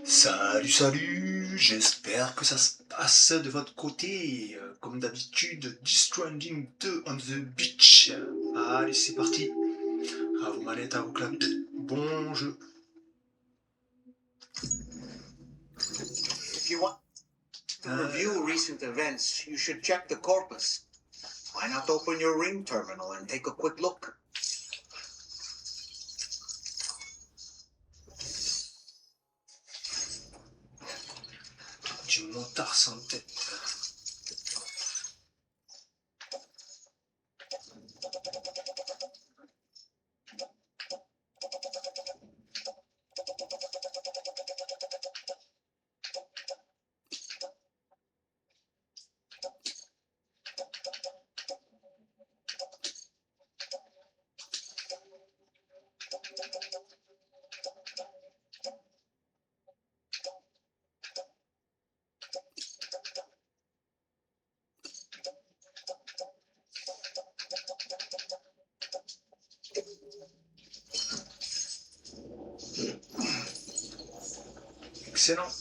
Salut, salut, j'espère que ça se passe de votre côté. Comme d'habitude, Stranding 2 on the beach. Allez, c'est parti. À vos manettes, à vos claviers. Bon jeu. If you want to review recent events, you should check the corpus. Why not open your ring terminal and take a quick look? Du motard sans tête. Excellent.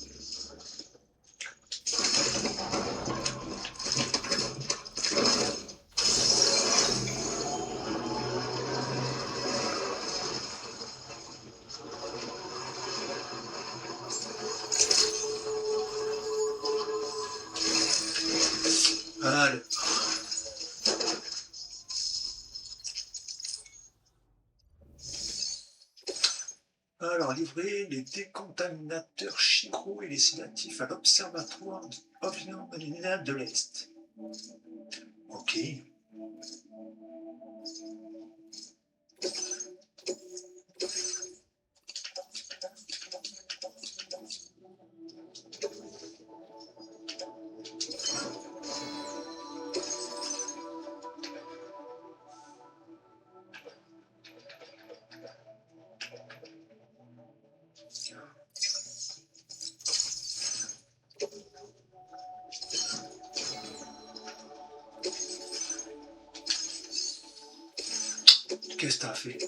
Allez. Alors, livrer les décontaminateurs chiraux et les sédatifs à l'Observatoire de l'Est. Ok. Qu'est-ce que t'as fait?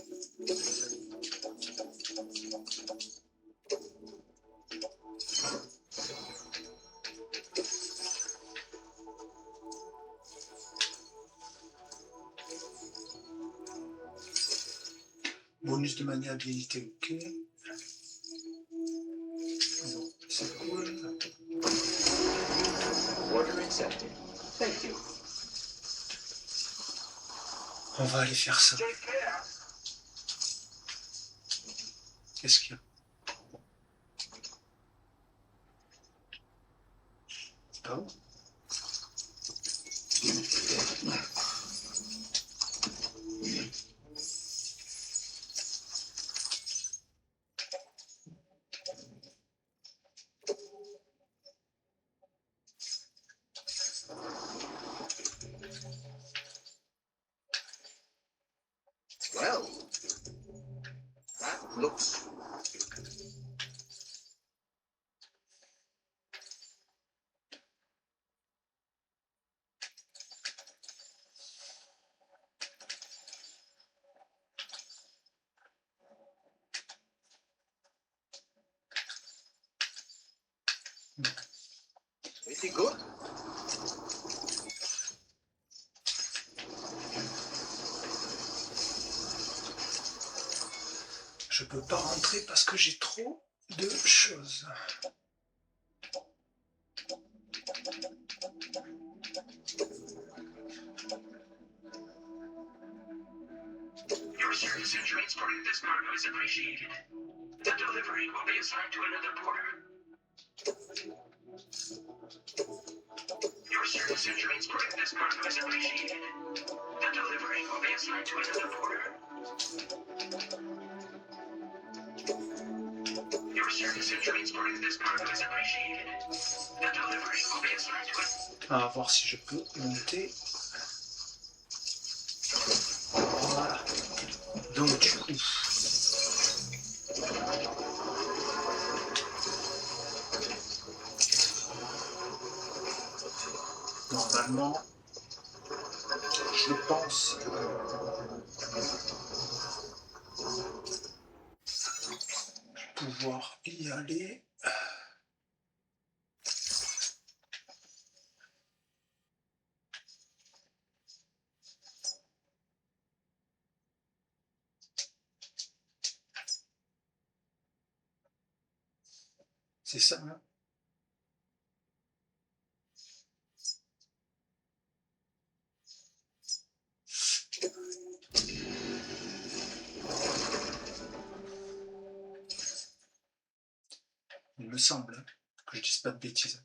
Bonus de maniabilité, ok. Bon, c'est cool. Order accepted. Thank you. On va aller faire ça. Qu'est-ce qu'il y a? Ah bon? Well, that looks... pretty good. Je peux pas rentrer parce que j'ai trop de choses. Your service in transporting this cargo is appreciated. The delivery will be assigned to another porter. Your service in transporting this cargo is appreciated. The delivery will be assigned to another porter. Your service in transporting this cargo is appreciated. The delivery will be assigned to a... On va voir si je peux monter. Voilà. Donc du coup, normalement, je pense pouvoir y aller. C'est ça, hein? Il me semble, hein, que je dise pas de bêtises.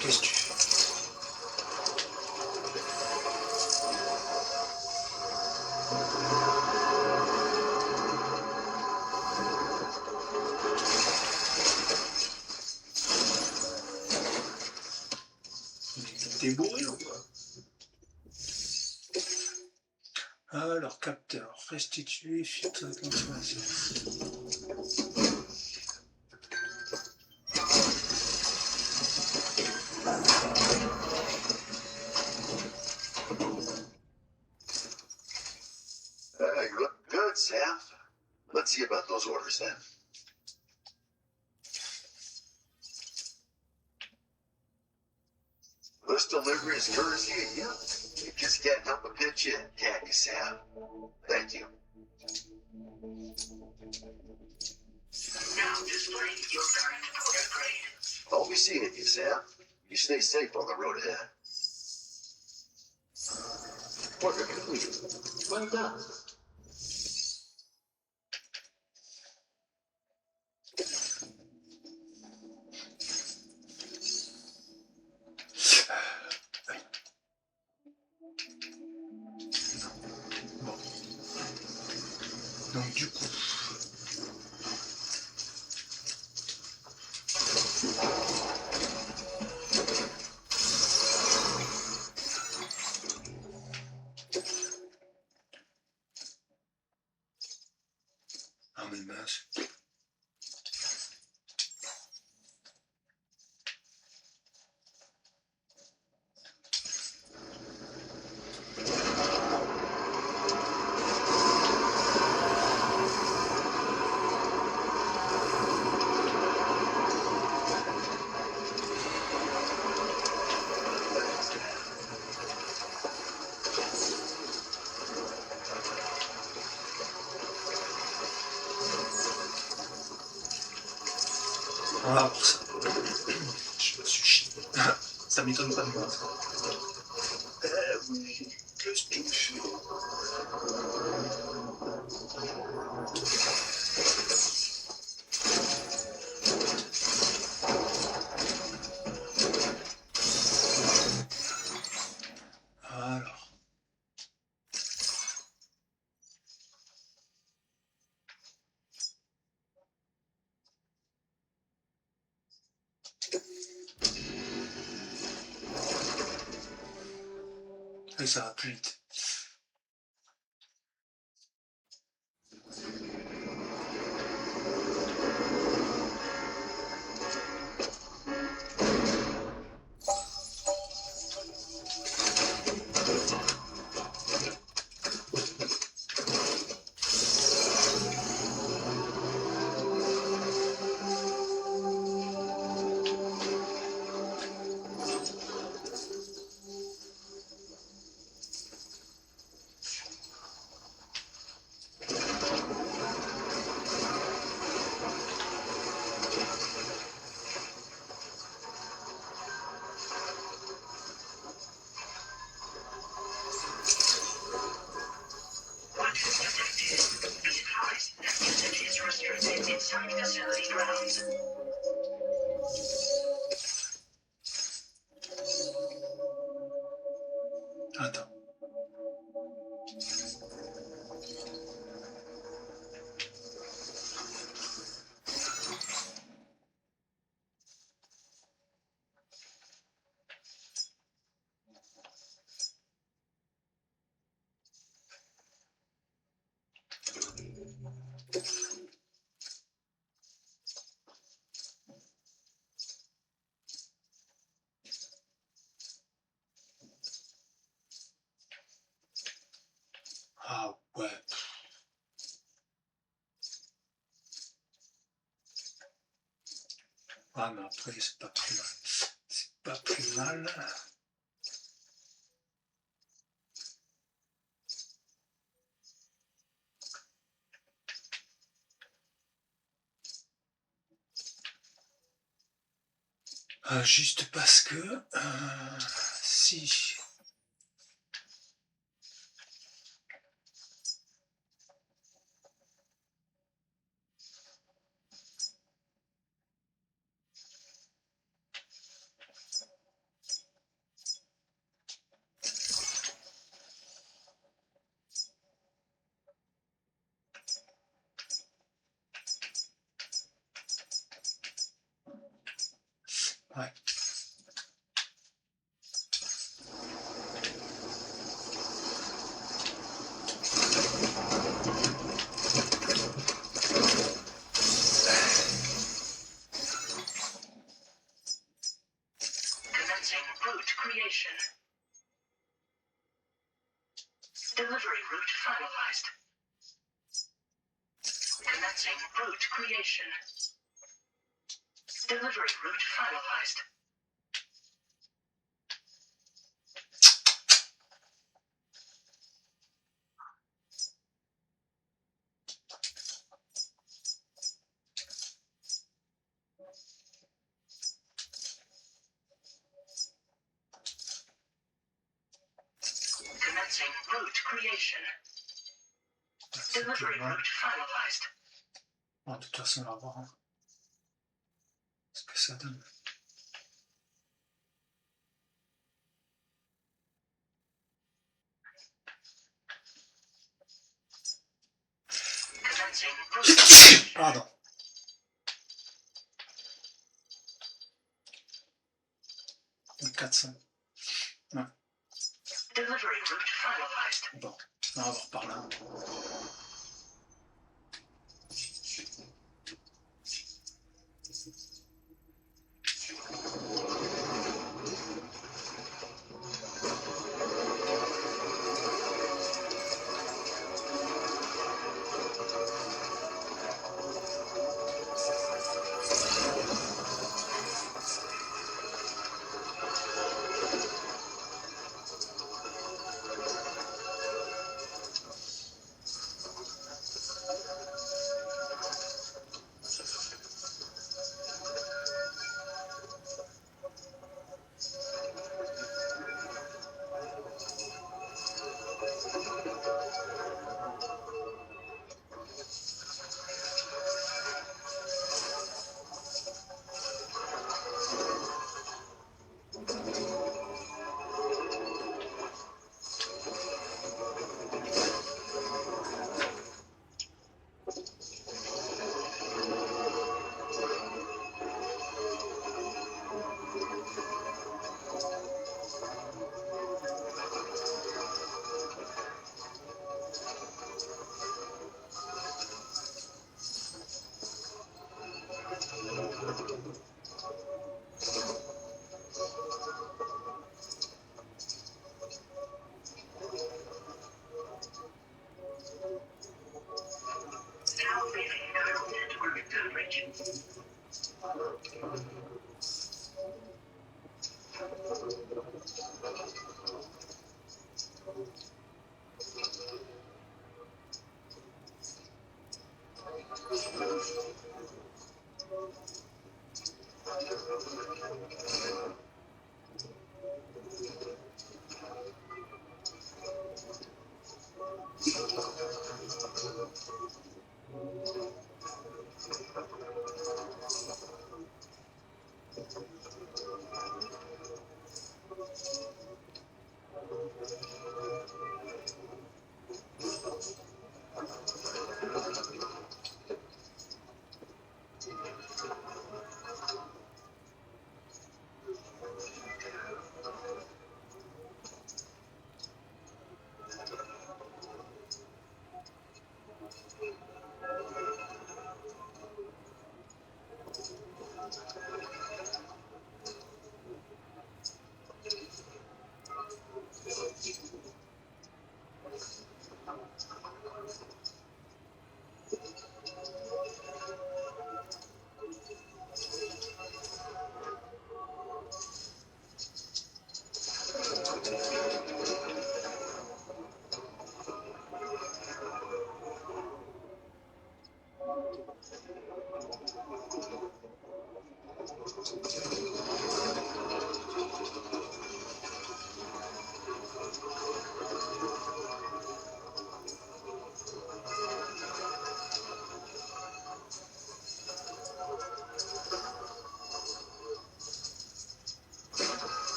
Qu'est-ce que tu fais? T'es bourré ou quoi? Alors, capteur, restituer, filtre de consommation. You look good, Sam. Let's see about those orders then. This delivery is courtesy of you. You just can't help but pitch in, can you, Sam? Thank you. Now display your current order grade. I'll be seeing you, Sam. You stay safe on the road ahead. Order completed. Well done. Bon. Donc du coup, ah mais mince. Voilà pour ça. Je me suis chié. Ça m'étonne pas de moi. Ça. Oui, qu'est-ce que tu fais? Alors. Et ça va plus vite. What is detected? Be advised that usage is restricted inside facility grounds. Attends. Ah, mais après, c'est pas plus mal. C'est pas plus mal. Juste parce que si ouais. Commencing route creation. Delivery route finalized. Commencing route creation. Delivery route finalized. Commencing route creation. Delivery Simplement. route finalized. Bon, de toute façon, on va voir ce que ça donne. Commencing route creation. Pardon. Le 400. Delivery route finalized. Bon, on va voir par là.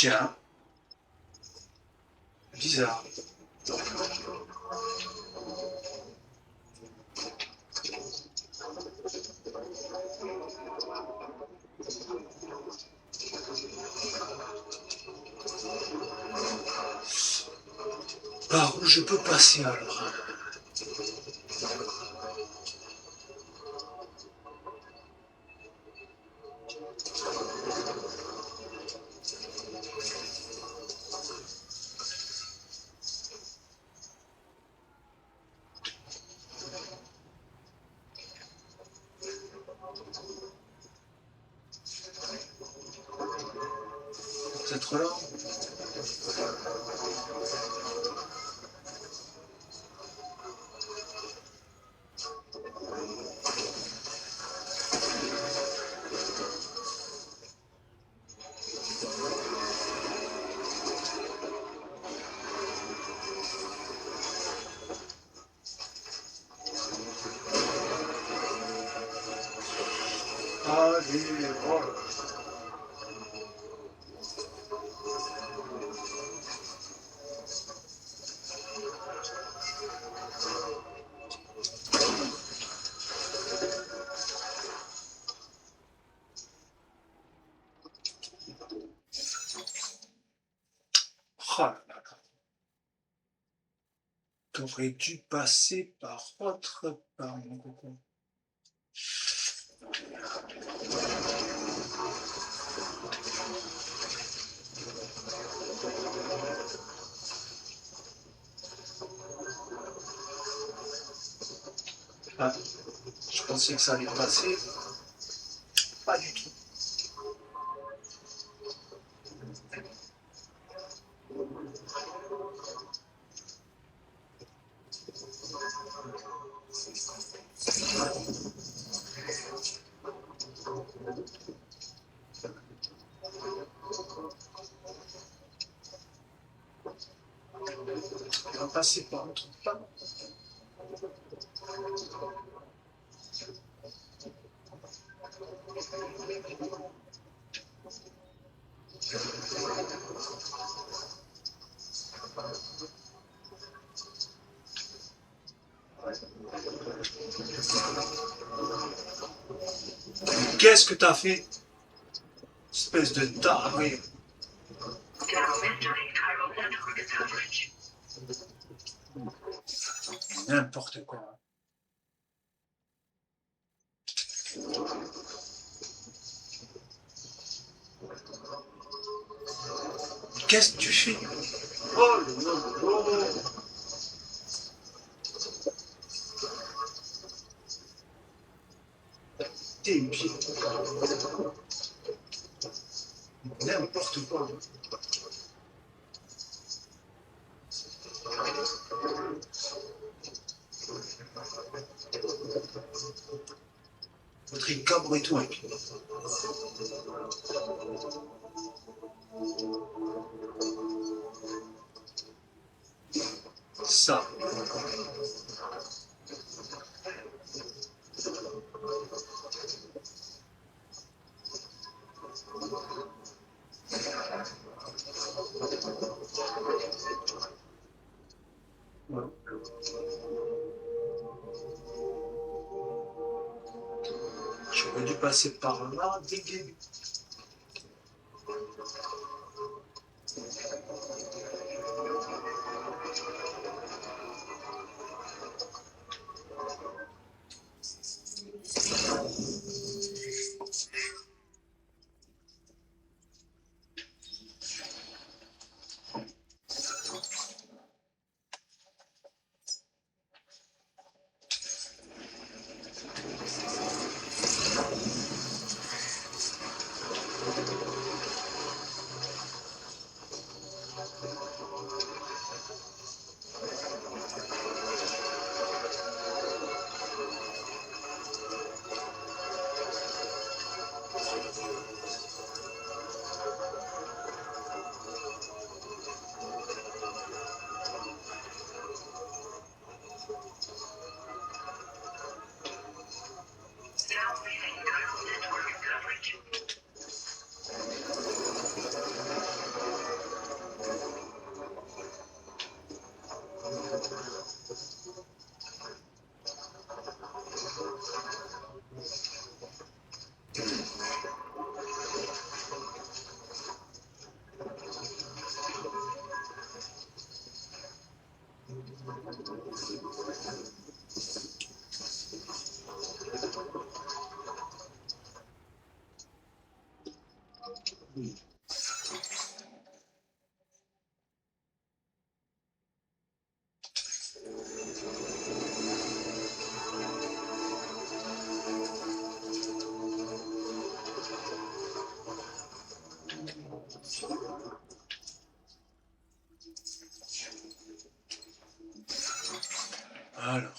Tiens, bizarre. Par où je peux passer alors? Peut-être là? Allez, voilà. Oh là là. T'aurais dû passer par autre part, mon coco. Ah, je pensais que ça allait passer. Pas du tout. On va passer par autre part. Qu'est-ce que t'as fait? Espèce de taré. General entering chiral network coverage. N'importe quoi. Qu'est-ce que tu fais? Oh là là là. T'es une pied. N'importe quoi. Votre cabre et tout. Ça. Ouais. J'aurais dû passer par là, dégueu. Alors.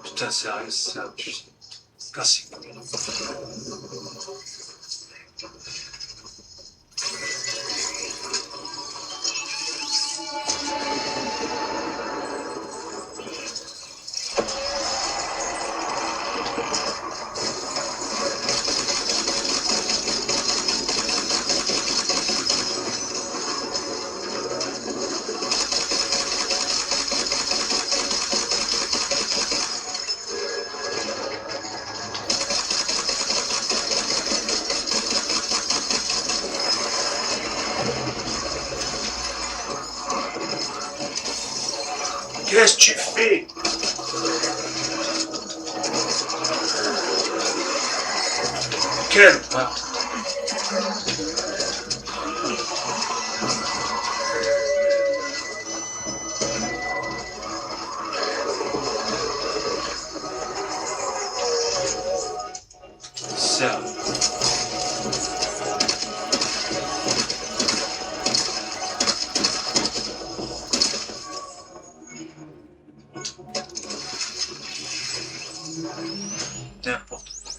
Putain, sérieux, c'est un classique. Qu'est-ce que tu fais? Quel part? Sérieux. N'importe quoi.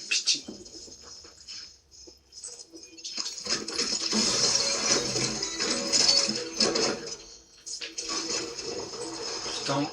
Pitié. Putain.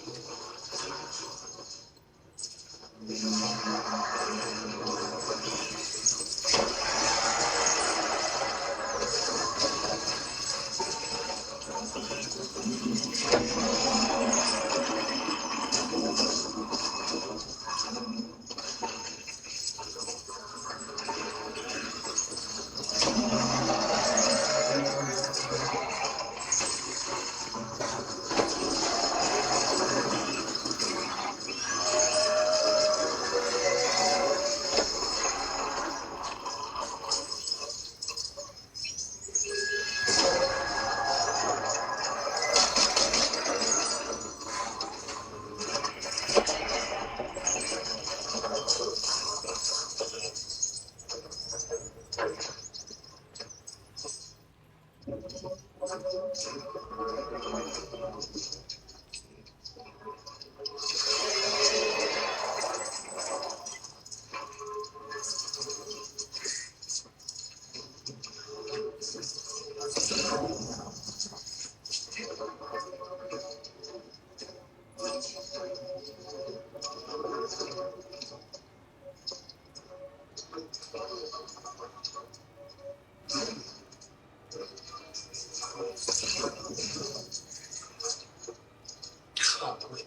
Ah, oui.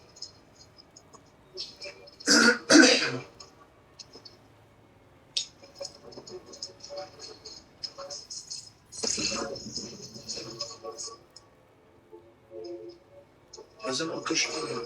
Heureusement que je peux.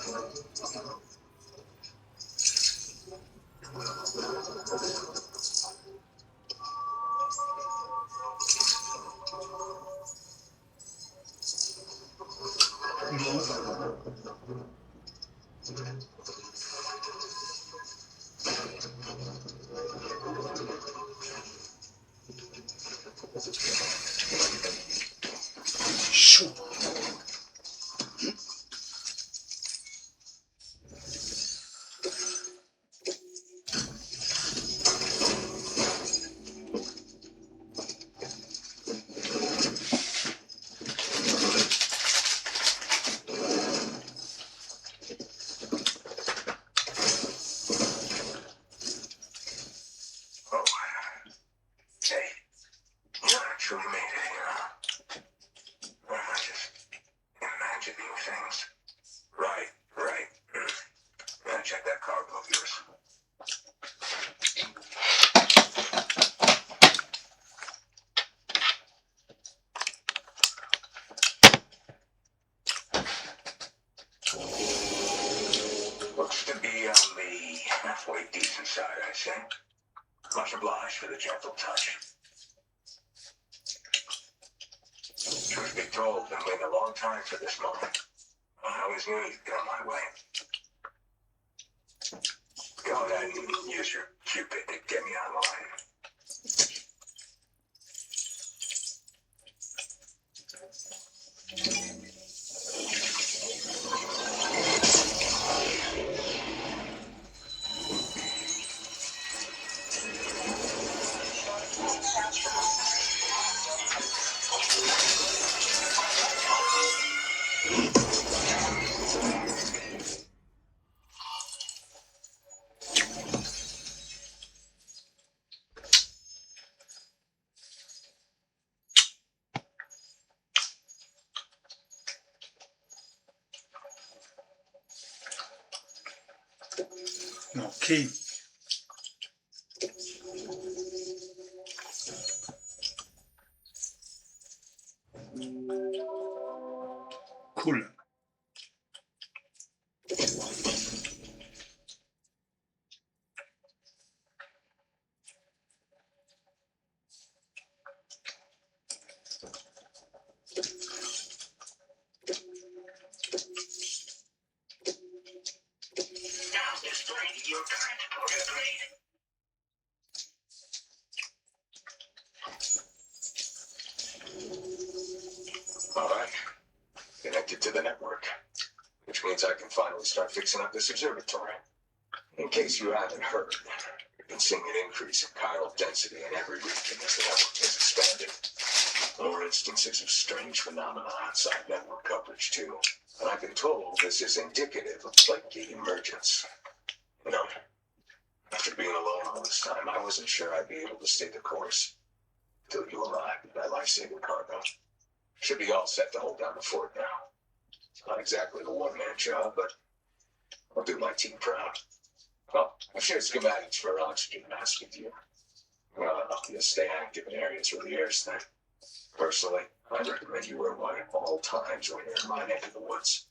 Chaud. Oh, hey, you actually made it here, huh? Or am I just imagining things? Right. Now check that cargo of yours. Looks to be on the halfway decent side, I'd say. Much obliged for the gentle touch. Truth be told, been waiting a long time for this moment. I always knew you'd come my way. Go ahead and use your Cupid to get me online. Ok. Cool. Now display your current order grade. All right. Connected to the network, which means I can finally start fixing up this observatory. In case you haven't heard, we've been seeing an increase in chiral density in every region as the network has expanded. More instances of strange phenomena outside network coverage, too. And I've been told this is indicative of plate gate emergence. You know, after being alone all this time, I wasn't sure I'd be able to stay the course. Till you arrived with that life-saving cargo. Should be all set to hold down the fort now. Not exactly a one-man job, but I'll do my team proud. Well, I've shared schematics for an oxygen mask with you. You'll stay active in areas where the air's thin. Personally, I recommend you wear one at all times when you're in my neck of the woods.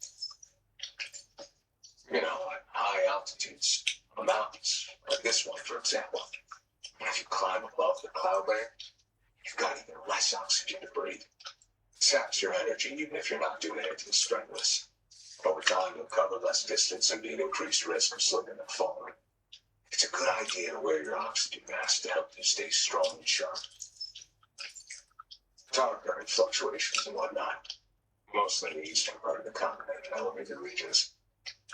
You know, at high altitudes, on mountains, like this one, for example. And if you climb above the cloud layer, you've got even less oxygen to breathe. It saps your energy even if you're not doing anything strenuous. Over time, you'll cover less distance and be at increased risk of slipping and falling. It's a good idea to wear your oxygen mask to help you stay strong and sharp. Power current fluctuations and whatnot, mostly in the eastern part of the continent and elevated regions.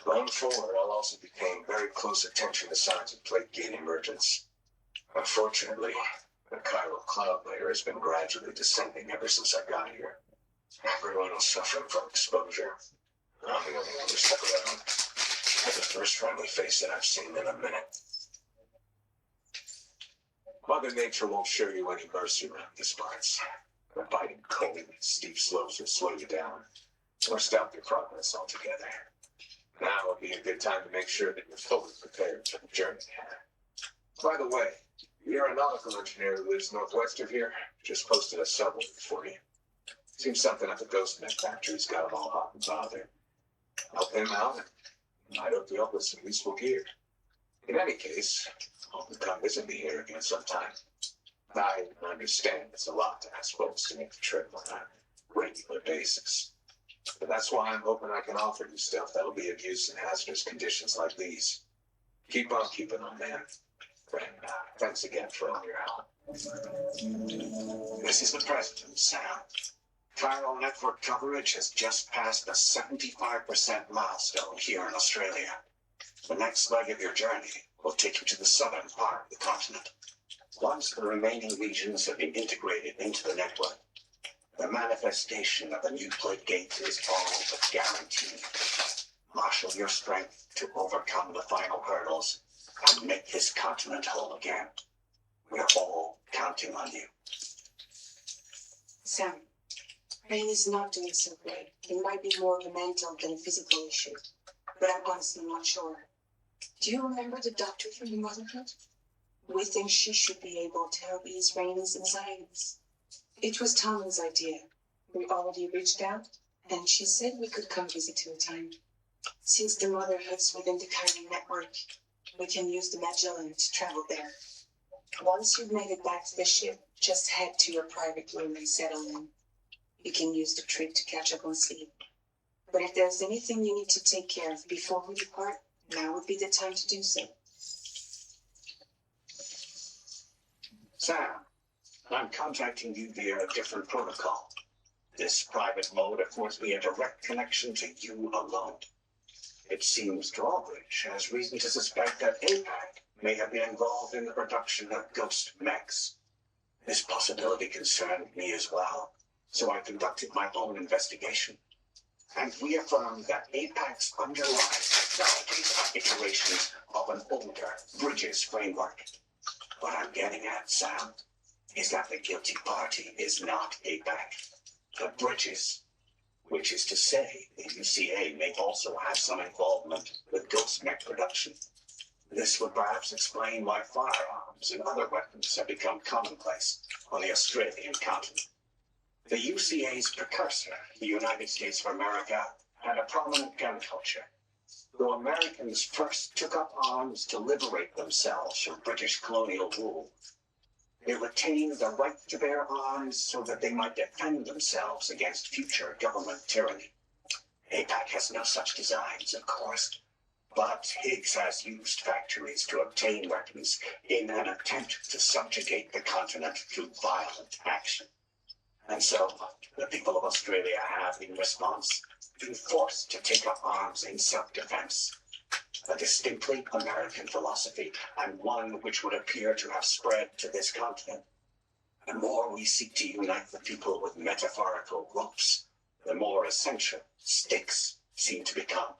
Going forward, I'll also be paying very close attention to signs of plate gate emergence. Unfortunately, the chiral cloud layer has been gradually descending ever since I got here. Everyone is suffering from exposure. I'm the only one who's stuck around. The first friendly face that I've seen in a minute. Mother Nature won't show you any mercy around these parts. The biting cold and steep slopes will slow you down, or stop your progress altogether. Now would be a good time to make sure that you're fully prepared for the journey ahead. By the way, the aeronautical engineer who lives northwest of here just posted a subway for you. Seems something at the ghost net factory's got him all hot and bothered. Help him out, and I hope you up with some useful gear. In any case, hope you come visit me here again sometime. I understand it's a lot to ask folks to make the trip on a regular basis. But that's why I'm hoping I can offer you stuff that'll be of use in hazardous conditions like these. Keep on keeping on, man. And thanks again for all your help. This is the President, Sam. Viral network coverage has just passed the 75% milestone here in Australia. The next leg of your journey will take you to the southern part of the continent. Once the remaining regions have been integrated into the network, the manifestation of the new plate gate is all but guaranteed. Marshal your strength to overcome the final hurdles and make this continent whole again. We're all counting on you. Sam, Rain is not doing so great. It might be more of a mental than a physical issue, but I'm honestly not sure. Do you remember the doctor from the Motherhood? We think she should be able to help ease Rain's anxieties. It was Tomlin's idea. We already reached out, and she said we could come visit her time. Since the Motherhood's within the Chiron network, we can use the Magellan to travel there. Once you've made it back to the ship, just head to your private room and settle in. You can use the trip to catch up on sleep. But if there's anything you need to take care of before we depart, now would be the time to do so. Sam, I'm contacting you via a different protocol. This private mode affords me a direct connection to you alone. It seems Drawbridge has reason to suspect that APAC may have been involved in the production of ghost mechs. This possibility concerned me as well, so I conducted my own investigation and reaffirmed that APAC's underlying technologies are iterations of an older Bridges framework. What I'm getting at, Sam, is that the guilty party is not APAC, but Bridges, which is to say the UCA may also have some involvement with ghost mech production. This would perhaps explain why firearms and other weapons have become commonplace on the Australian continent. The UCA's precursor, the United States of America, had a prominent gun culture. Though Americans first took up arms to liberate themselves from British colonial rule, they retained the right to bear arms so that they might defend themselves against future government tyranny. APAC has no such designs, of course, but Higgs has used factories to obtain weapons in an attempt to subjugate the continent through violent action. And so, the people of Australia have, in response, been forced to take up arms in self-defense. A distinctly American philosophy, and one which would appear to have spread to this continent. The more we seek to unite the people with metaphorical ropes, the more essential sticks seem to become.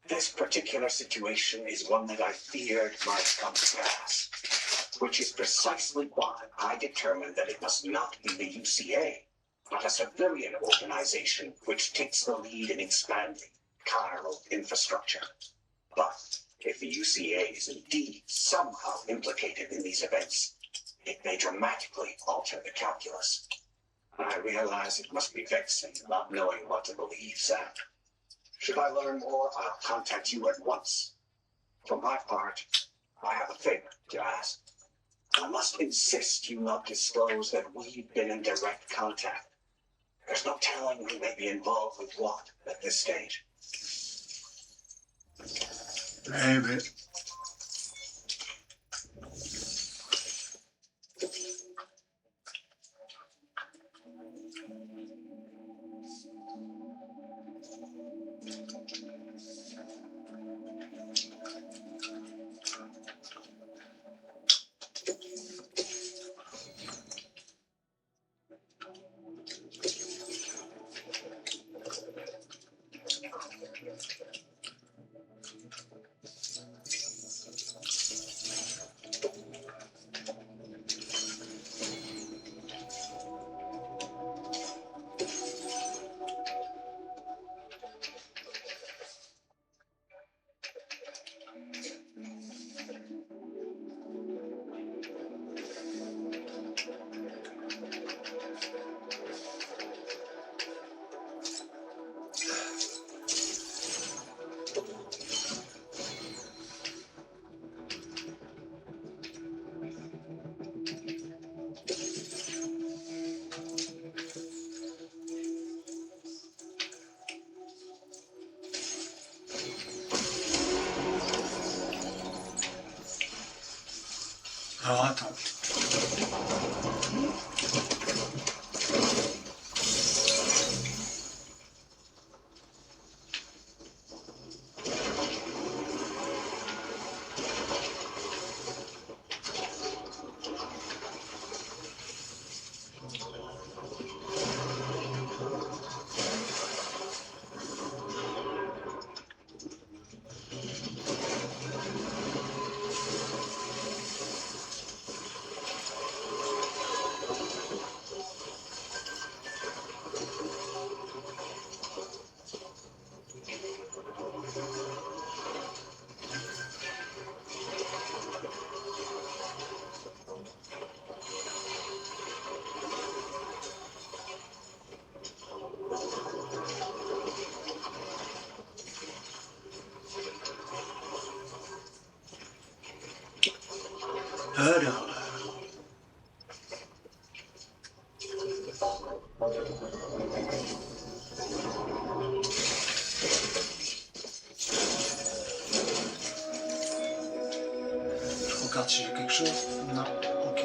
This particular situation is one that I feared might come to pass, which is precisely why I determined that it must not be the UCA, but a civilian organization which takes the lead in expanding chiral infrastructure. But if the UCA is indeed somehow implicated in these events, it may dramatically alter the calculus. I realize it must be vexing not knowing what to believe, Sam. Should I learn more, I'll contact you at once. For my part, I have a favor to ask. I must insist you not disclose that we've been in direct contact. There's no telling who may be involved with what at this stage. Maybe. Alors attends. Alors, je regarde si j'ai quelque chose. Non, ok.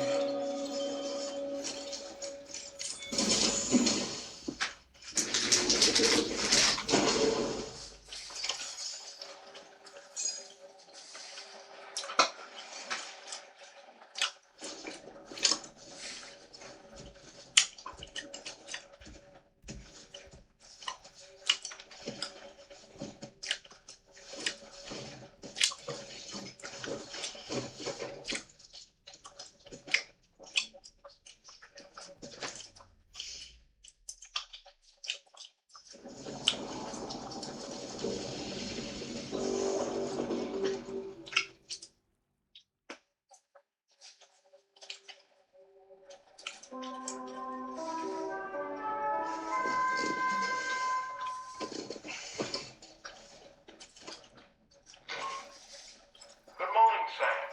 Good morning, Sam.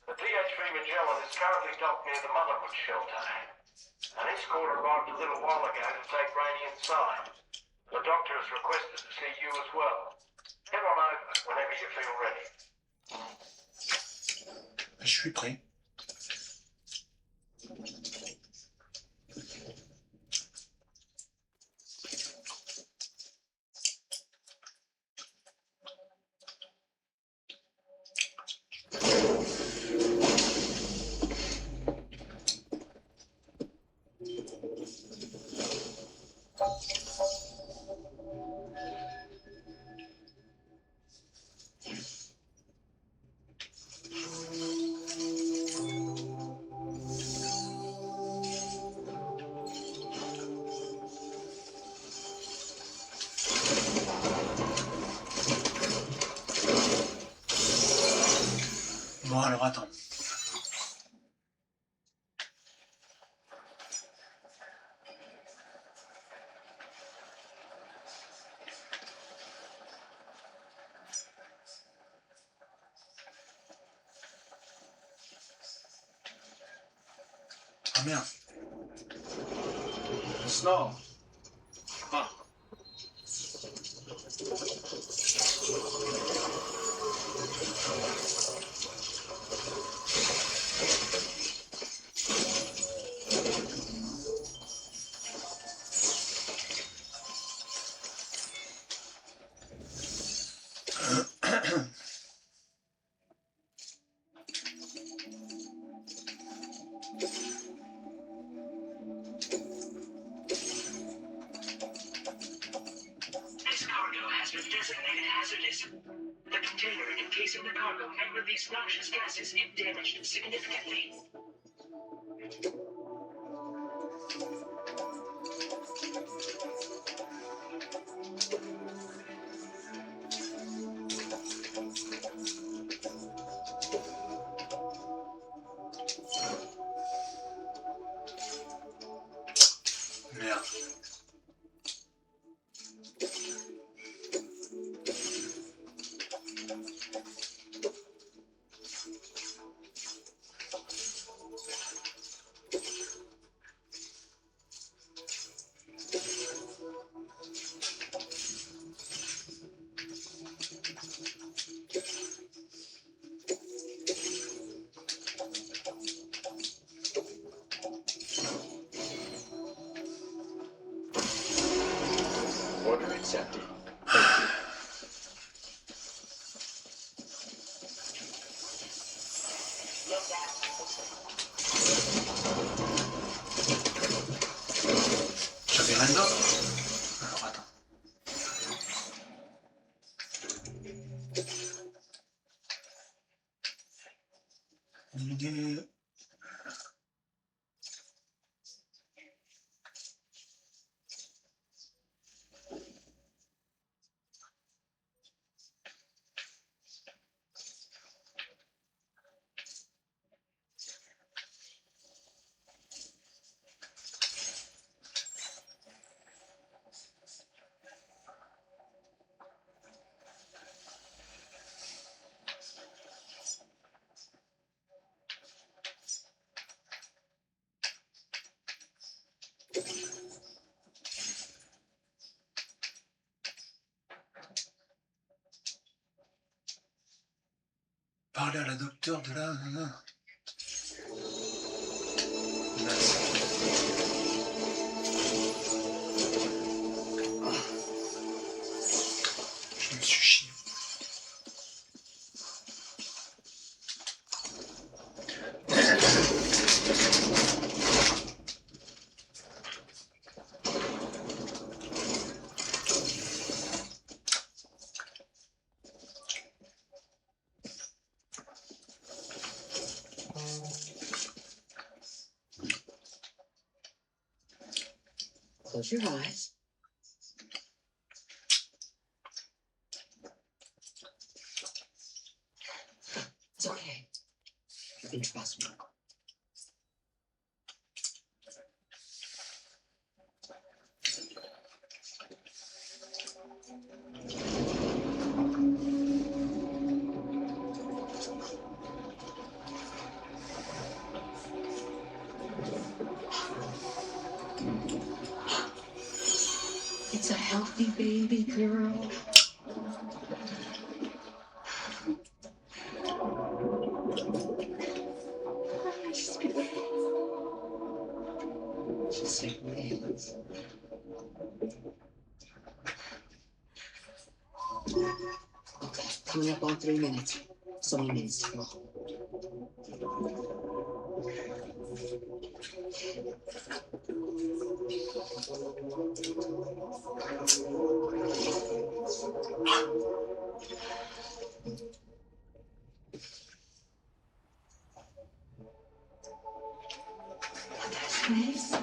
The DH3 Magellan is currently docked near the Motherhood shelter. An escort arrived a little while ago to take Rainey inside. The doctor has requested to see you as well. Head on over whenever you feel ready. Je suis prêt. Bon, alors attends. Ah merde. Snow. Huh. This cargo has been designated hazardous. The container encasing the cargo may release noxious gases if damaged significantly. Merde. J'avais rien d'autre. Alors attends. Une idée. Parler à la docteure de la... Je me suis chié. Close your eyes. It's okay. You can trust me. It's a healthy baby girl. She certainly is. Okay, coming up on 3 minutes. So many minutes to go. Nice.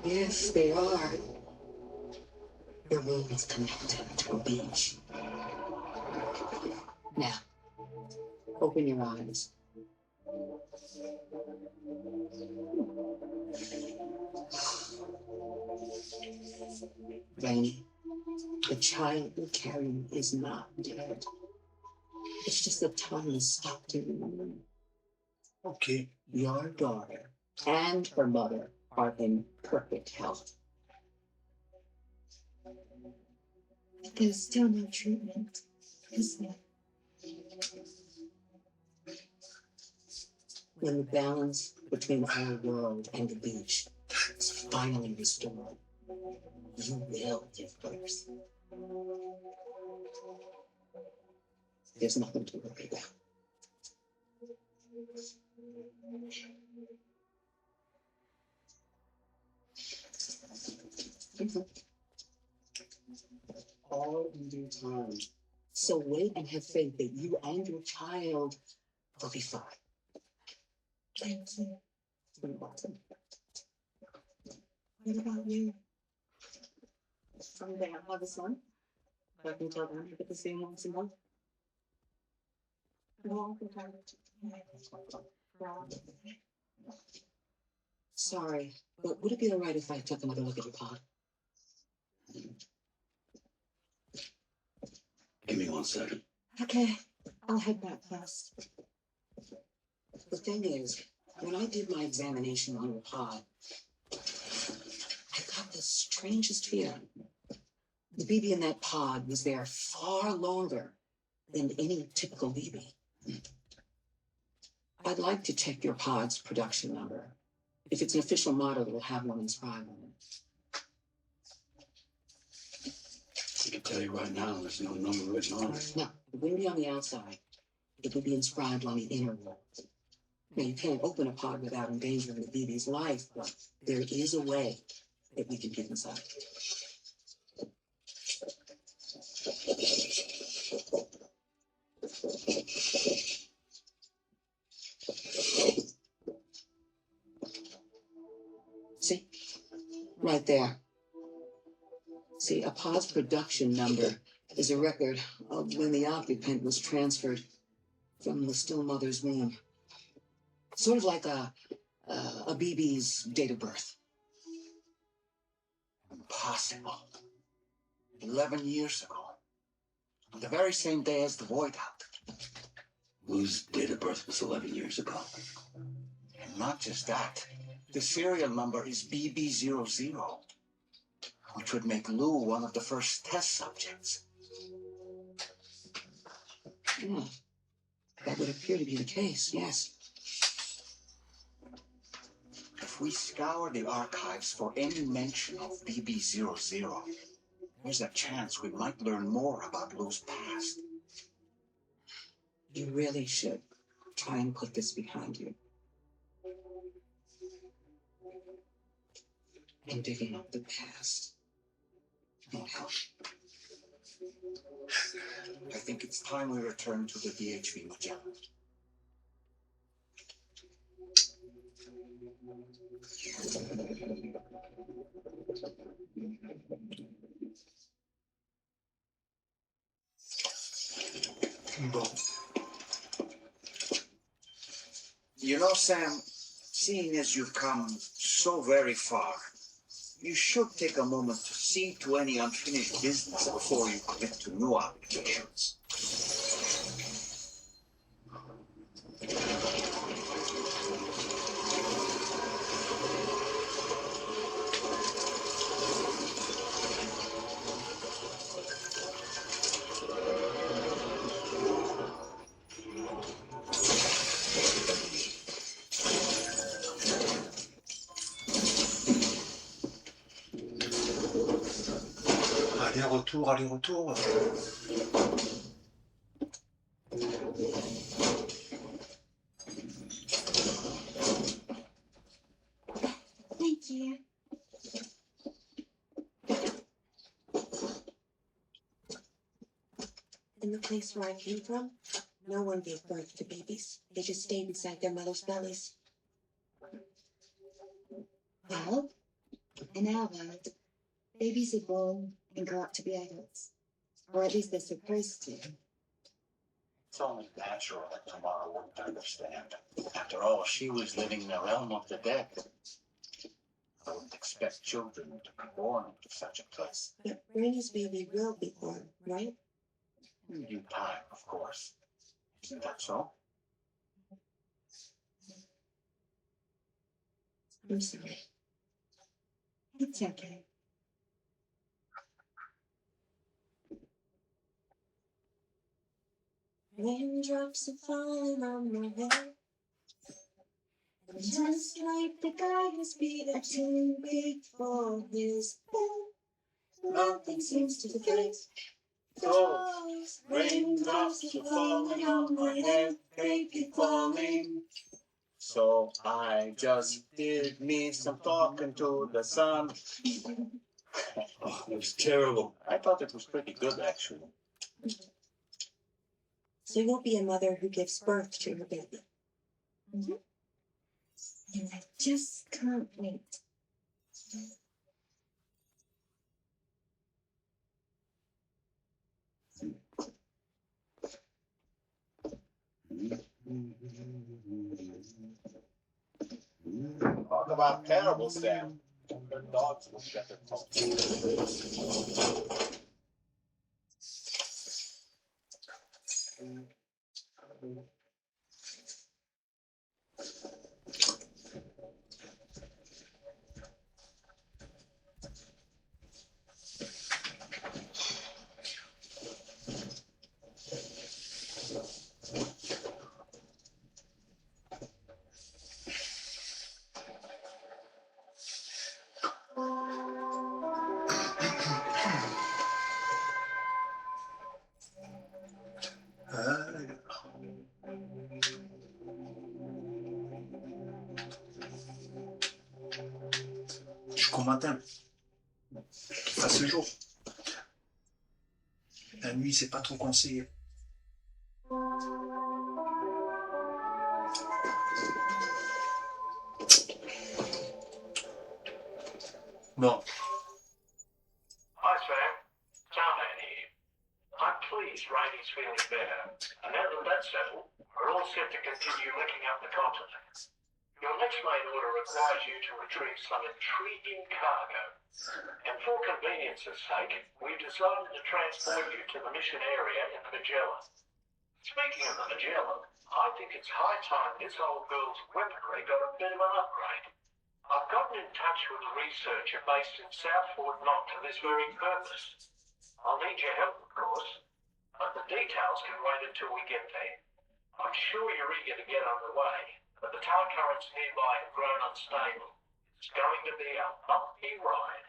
Yes, they are. Your room is connected to a beach. Now, open your eyes. Rainy, the child you're carrying is not dead. It's just the time is stopped in the room. Ok. Your daughter and her mother are in perfect health. But there's still no treatment, is there? When the balance between our world and the beach is finally restored, you will give birth. There's nothing to worry about. All in due time. So wait and have faith that you and your child will be fine. Thank you. You're welcome. What about you? Someday I'll have a son. But I can tell them to get the same once a month. Sorry, but would it be all right if I took another look at your pod? Give me 1 second. Okay, I'll head back fast. The thing is, when I did my examination on your pod, I got the strangest feeling. The BB in that pod was there far longer than any typical BB. I'd like to check your pod's production number. If it's an official model, it'll have one inscribed on it. I can tell you right now, there's no number written on it. No, it wouldn't be on the outside. It would be inscribed on the inner wall. Now, you can't open a pod without endangering the BB's life, but there is a way that we can get inside. See? Right there. See, a pod's production number is a record of when the occupant was transferred from the still mother's womb. Sort of like a BB's date of birth. Impossible. 11 years ago. On the very same day as the boy died. Whose date of birth was 11 years ago? And not just that. The serial number is BB00, which would make Lou one of the first test subjects. Yeah, that would appear to be the case, yes. If we scour the archives for any mention of BB00, there's a chance we might learn more about Lou's past. You really should try and put this behind you. And digging up the past won't help. I think it's time we return to the DHV, Magellan. Bon. You know, Sam, seeing as you've come so very far, you should take a moment to see to any unfinished business before you commit to new obligations. Aller-retour, aller-retour. Thank you. In the place where I came from, no one gave birth to babies. They just stayed inside their mother's bellies. Well, in our world, babies are born and grow up to be adults. Or at least they're supposed to. It's only natural that Tamara wouldn't understand. After all, she was living in the realm of the dead. I wouldn't expect children to be born into such a place. But Brainy's baby will be born, right? In due time, of course. Isn't that so? I'm sorry. It's okay. Raindrops are falling on my head. And just like the guy whose feet are too big for his bed, nothing seems to fit. Those raindrops are falling on my head, they keep falling. So I just did me some talking to the sun. Oh, it was terrible. I thought it was pretty good, actually. So you'll be a mother who gives birth to her baby. Mm-hmm. And I just can't wait. Talk about terrible, Sam. Her dogs will get their Alors. jusqu'au matin, qu'il fasse jour. La nuit, c'est pas trop conseillé. Bon, Hi, Sam. Starman here. I'm pleased Rainey's feeling better. And now that that's settled, we're all set to continue licking up the continent. Your next main order requires you to retrieve some intriguing cargo. And for convenience's sake, we've decided to transport you to the mission area in the Magellan. Speaking of the Magellan, I think it's high time this old girl's weaponry got a bit of an upgrade. I've gotten in touch with a researcher based in South Fort Knox for this very purpose. I'll need your help, of course, but the details can wait until we get there. I'm sure you're eager to get underway, but the tide currents nearby have grown unstable. It's going to be a bumpy ride.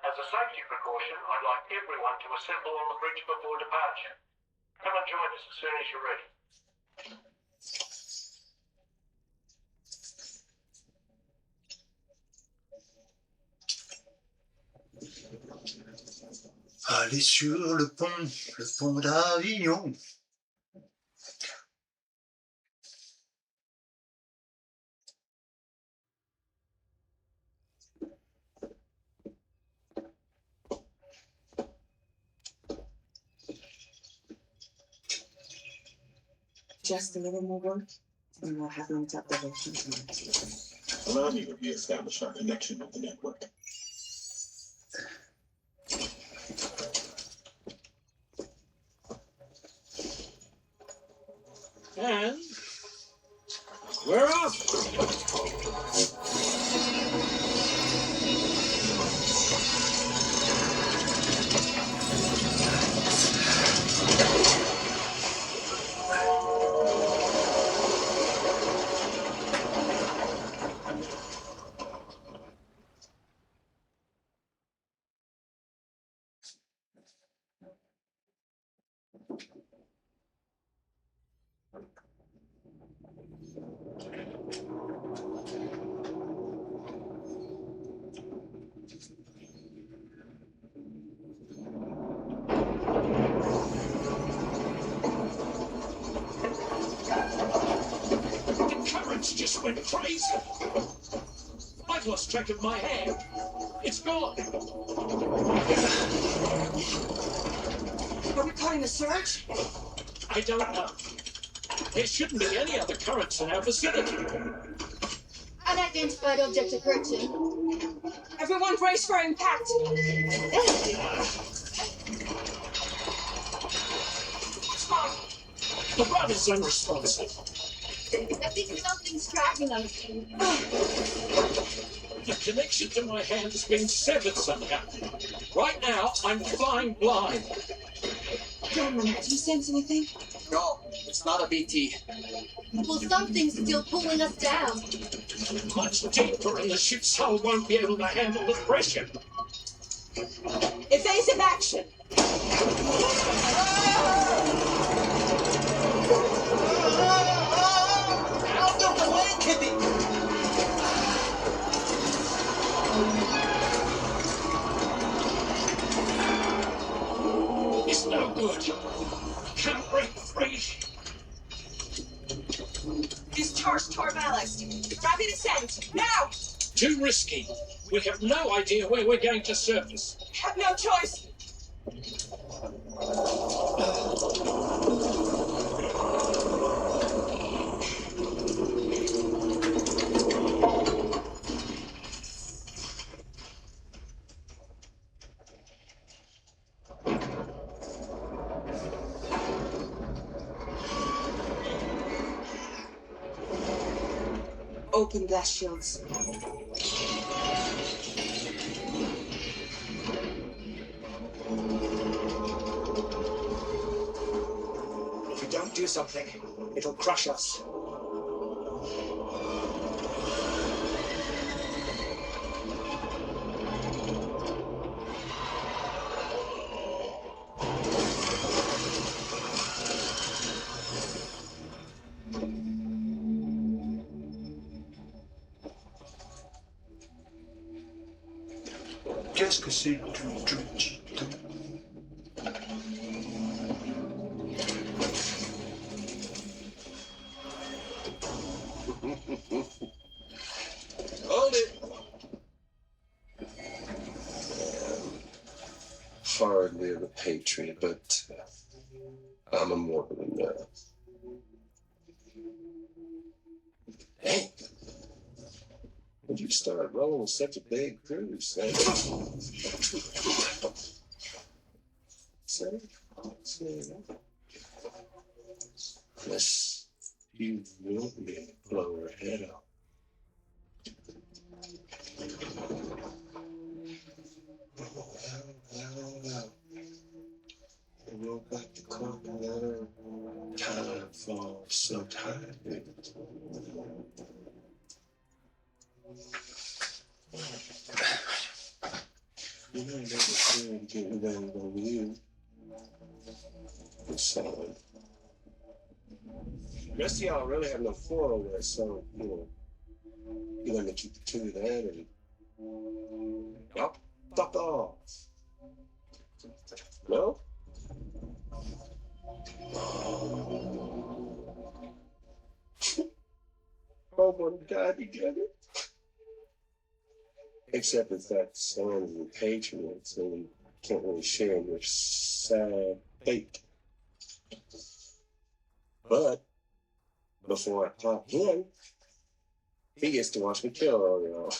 As a safety precaution, I'd like everyone to assemble on the bridge before departure. Come and join us as soon as you're ready. allez sur le pont d'Avignon. Just a little more work, and we'll have linked up the whole continent. Allow me to reestablish our connection with the network. And we're off. Just went crazy. I've lost track of my hand. It's gone. Are we calling the surge? I don't know. There shouldn't be any other currents in our vicinity. Unidentified object approaching. Everyone brace for impact. The rod is unresponsive. I think something's tracking us. The connection to my hand has been severed somehow. Right now, I'm flying blind. Cameron, do you sense anything? No, it's not a BT. Well, something's still pulling us down. Much deeper, and the ship's hull won't be able to handle the pressure. Evasive action. Out of the way, Kitty! It's no good. Can't break free. Discharge toward ballast. Rapid ascent. Now! Too risky. We have no idea where we're going to surface. Have no choice. Open blast shields. If we don't do something, it'll crush us. Qu'est-ce que c'est que du tout? Hold it. Hardly a patriot, but I'm a mortal enough. Hey, would you start rolling with such a big cruise? Unless you will be blow her head off. Well. I woke up the clock another time falls so tired. You know, I never could get revenge on you. It's solid. The rest of y'all really have no 401, so, you're gonna keep the two of that and y'all fuck off. No? Oh, one die together. Except it's that sons and patriots, and you can't really share in your sad fate. But before I pop him, he gets to watch me kill all y'all.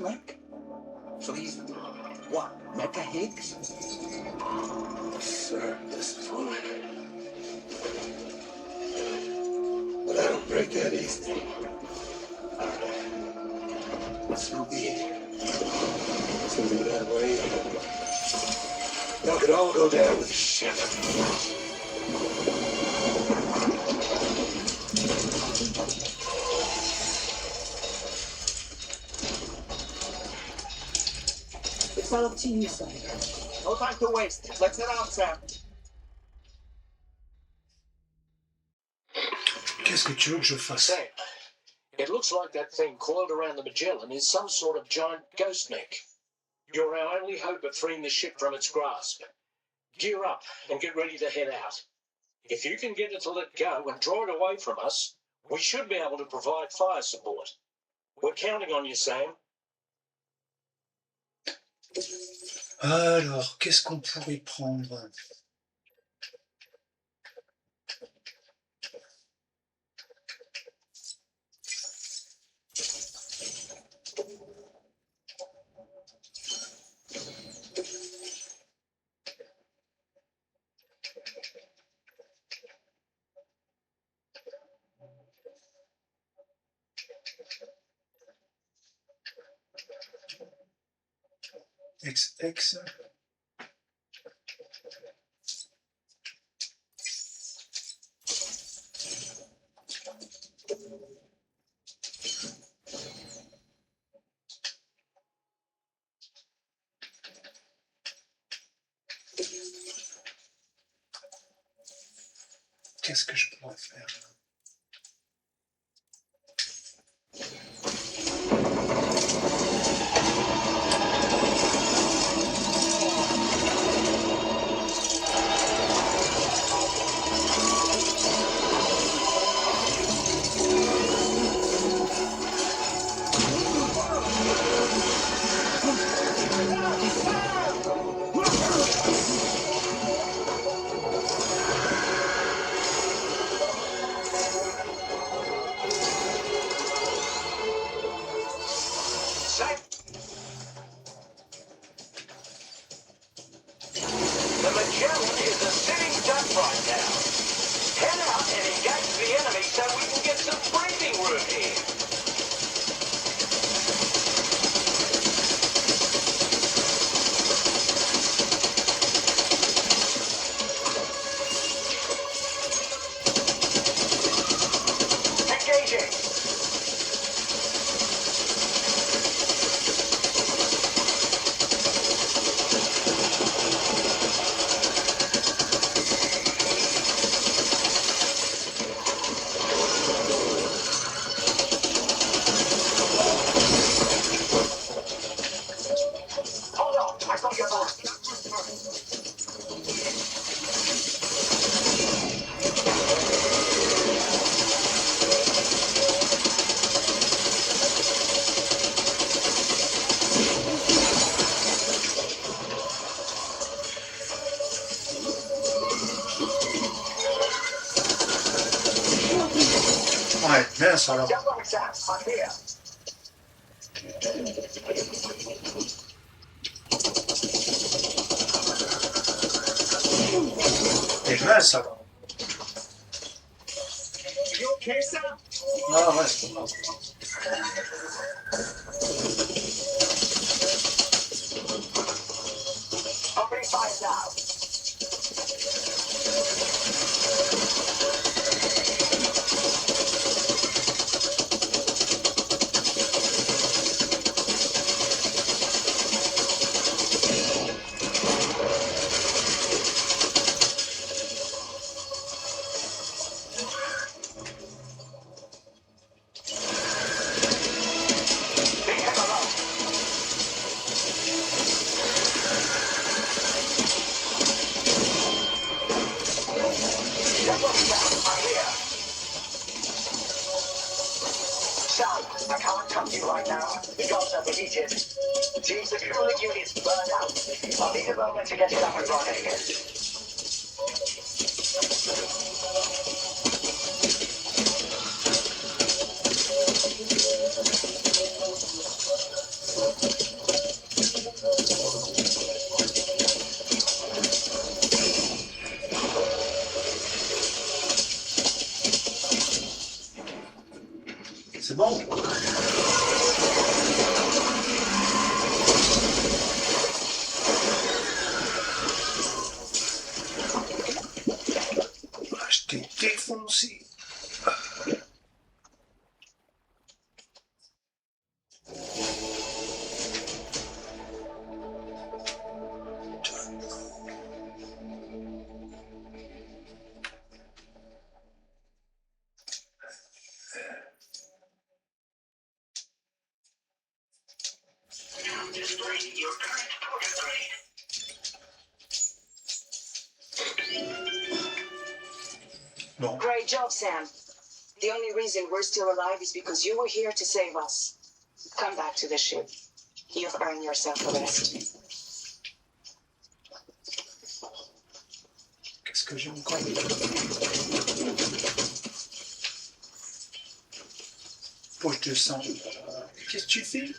Like? So these, what, mecha hicks? Sir, this is fine. But I don't break that easy. So be it. So be that way. Y'all could all go down with the ship. It's all up to you, son. No time to waste. Let's head out, Sam. Qu'est-ce que tu veux que je fasse? Sam, it looks like that thing coiled around the Magellan is some sort of giant ghost neck. You're our only hope of freeing the ship from its grasp. Gear up and get ready to head out. If you can get it to let go and draw it away from us, we should be able to provide fire support. We're counting on you, Sam. Alors, qu'est-ce qu'on pourrait prendre? XX. Qu'est-ce que je pourrais faire? The Magellan is a sitting duck right now. Head out and engage the enemy so we can get some breathing room here. Engaging. Hold on, I got your back. Ouais, mince alors. Just like that, I'm here. Et mince alors. You okay, sir? Ah ouais, c'est pas grave. Opening fire now. Leave him alone. Just like that, I'm here. Sam, I can't come to you right now. The gods are defeated. Seems the cooling unit's burned out. I'll need a moment to get it up and running. C'est bon? Ah, je t'ai défoncé. Now displaying your current port grade. Bon. Great job, Sam. The only reason we're still alive is because you were here to save us. Come back to the ship. You've earned yourself a rest. Qu'est-ce que j'ai encore? Poche de sang. Qu'est-ce que tu fais?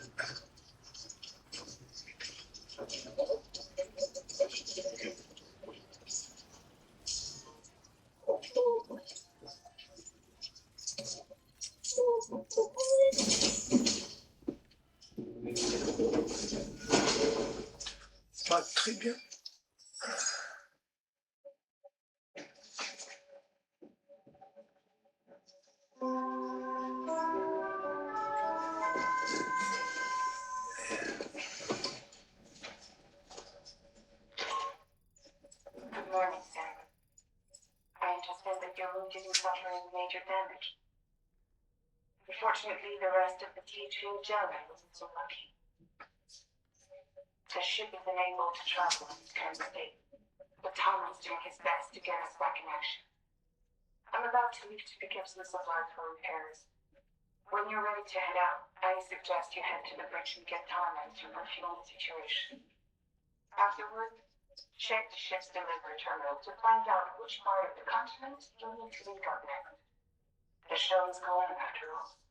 Pas très bien. Good morning, Sam. I understand that you're rest of the THV Magellan wasn't so lucky. The ship is unable to travel in its current state, but Tom is doing his best to get us back in action. I'm about to leave to pick up some supplies for repairs. When you're ready to head out, I suggest you head to the bridge and get Tom to review the situation. Afterward, check the ship's delivery terminal to find out which part of the continent you'll need to link up next. The show is going after all.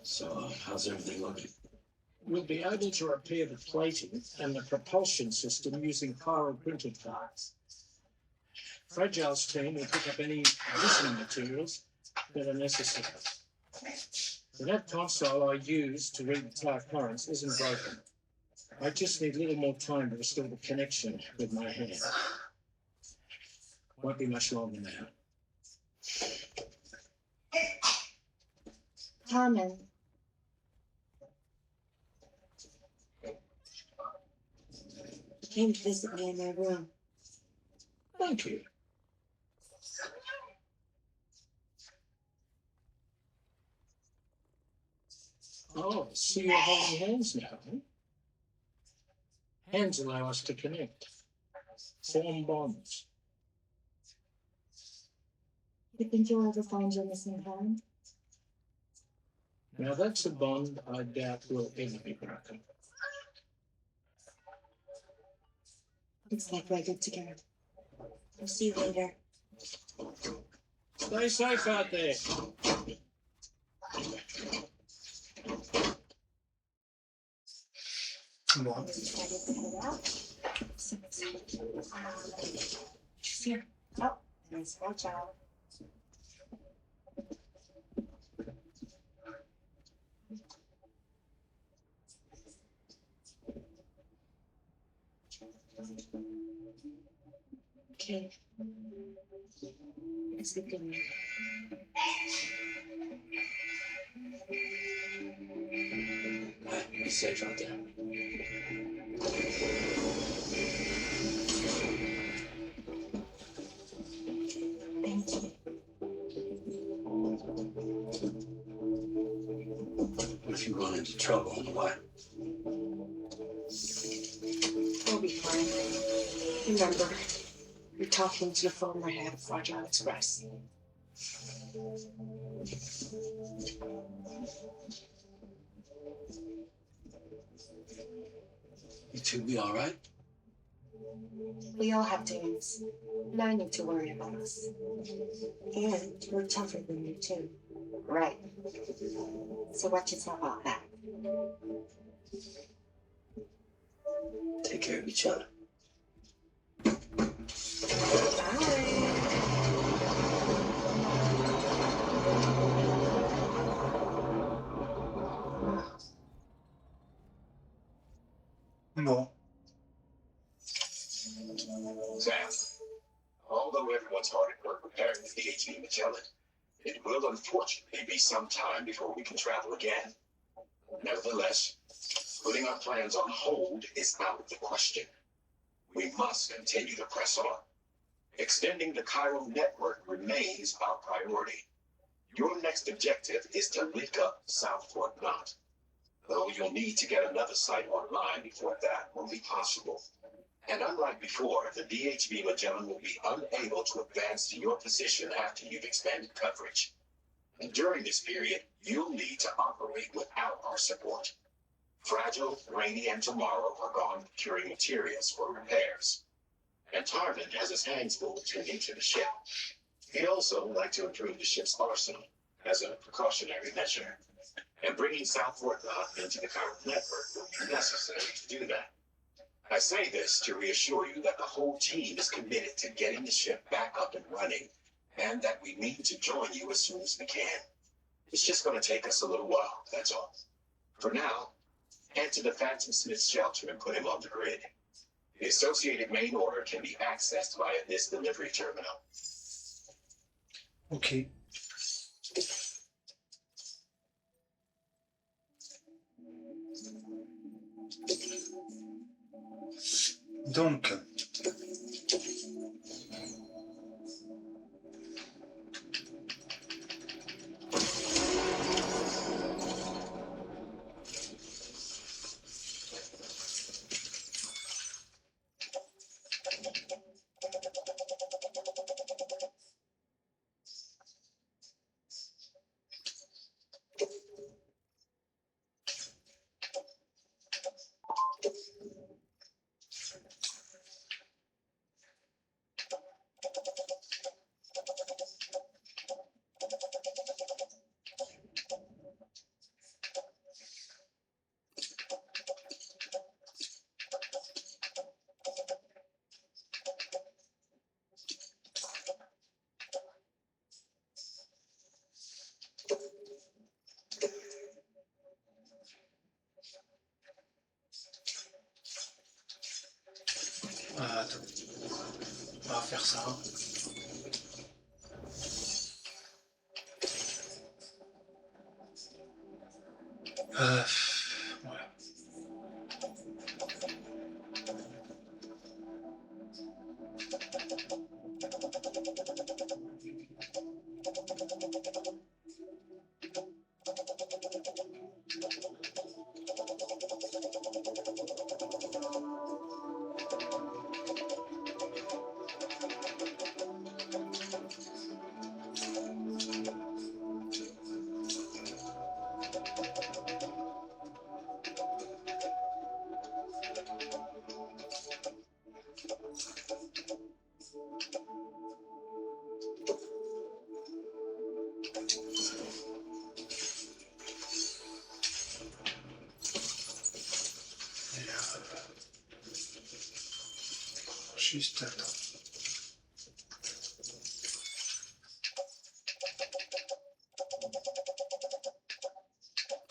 So, how's everything looking? We'll be able to repair the plating and the propulsion system using chiral printed parts. Fragile's team will pick up any additional materials that are necessary. The net console I use to read the tire currents isn't broken. I just need a little more time to restore the connection with my hand. Won't be much longer now. Carmen. You came to visit me in my room. Thank you. Oh, so you're holding hands now, huh? Hands allow us to connect, form bonds. You think you'll ever find your missing hand? Now that's a bond I doubt will ever be broken. Looks like we're good to go. I'll see you later. Stay safe out there. Bon. She's here. Oh, nice watch out. Okay. It's good to meet Be safe out there. Thank you. What if you run into trouble on the way? We'll be fine. Remember, you're talking to the former head of Fragile Express. You two be all right? We all have demons. No need to worry about us. And we're tougher than you, too. Right. So watch yourself out back. Take care of each other. Bon. Sam, although everyone's hard at work repairing the DHV Magellan, it will unfortunately be some time before we can travel again. Nevertheless, putting our plans on hold is out of the question. We must continue to press on. Extending the chiral network remains our priority. Your next objective is to link up Southport Knot, though you'll need to get another site online before that will be possible. And unlike before, the DHV Magellan will be unable to advance to your position after you've expanded coverage. And during this period, you'll need to operate without our support. Fragile, Rainy, and Tomorrow are gone procuring materials for repairs. And Tarvin has his hands full tending to the ship. He'd also like to improve the ship's arsenal as a precautionary measure. And bringing Southport Knot into the chiral network will be necessary to do that. I say this to reassure you that the whole team is committed to getting the ship back up and running, and that we mean to join you as soon as we can. It's just going to take us a little while, that's all. For now, head to the Phantom Smith's shelter and put him on the grid. The associated main order can be accessed via this delivery terminal. Ok. Donc, attends, on va faire ça. Voilà. Et là, juste attends.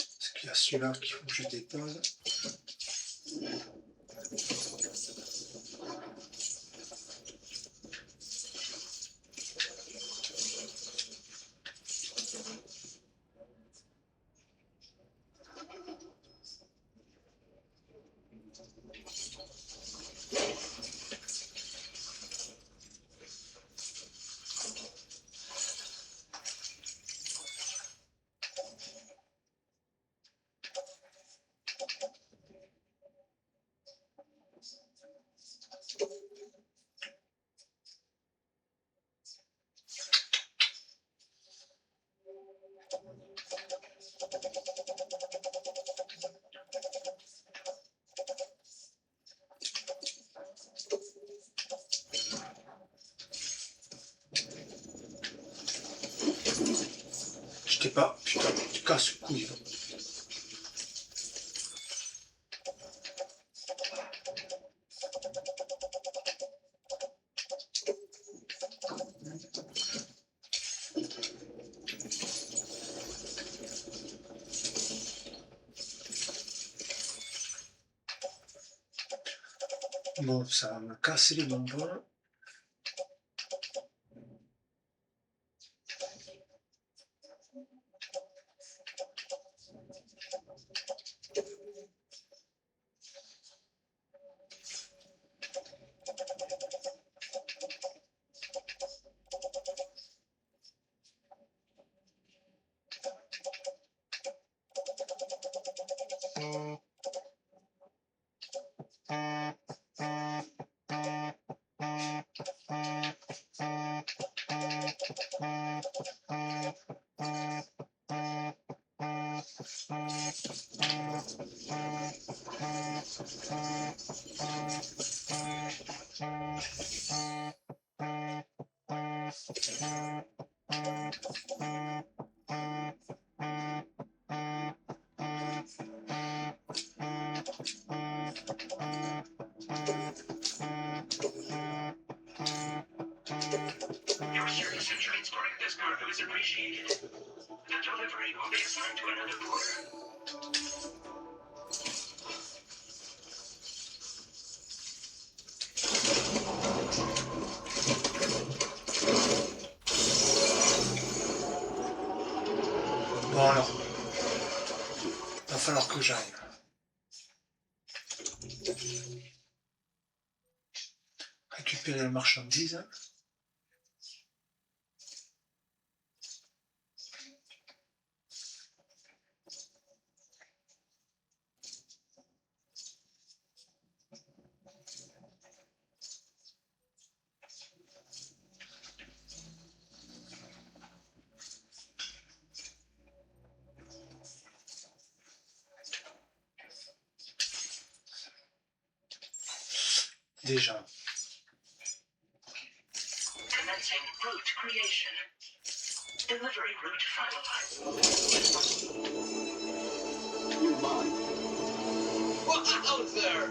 Parce qu'il y a celui-là qu'il faut que je dépose. Je t'ai pas, putain, tu casses le couille. Bon, ça va me casser les bonbons. Your service in transporting this cargo is appreciated. The delivery will be assigned to another porter. Bon alors, va falloir que j'aille. Récupérer la marchandise. Déjà. Commencing route creation. Delivery route finalized. You're mine. Wowzer!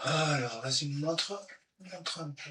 Alors, vas-y, montre un peu.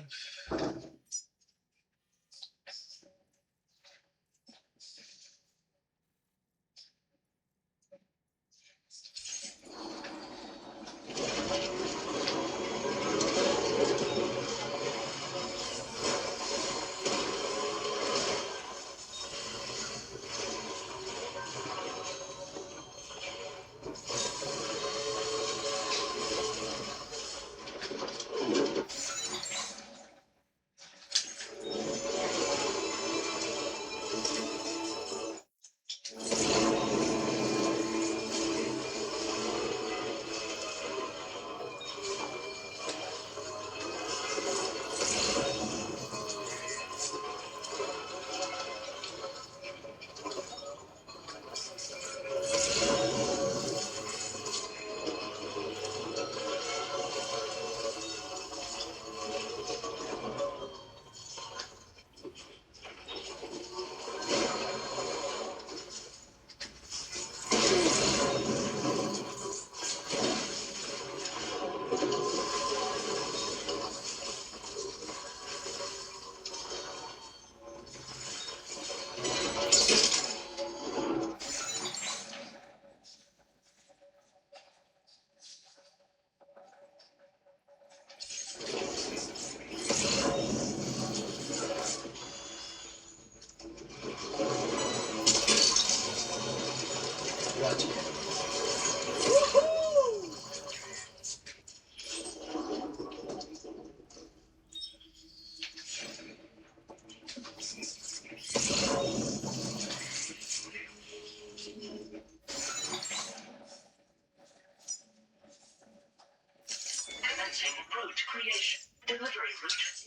delivery route.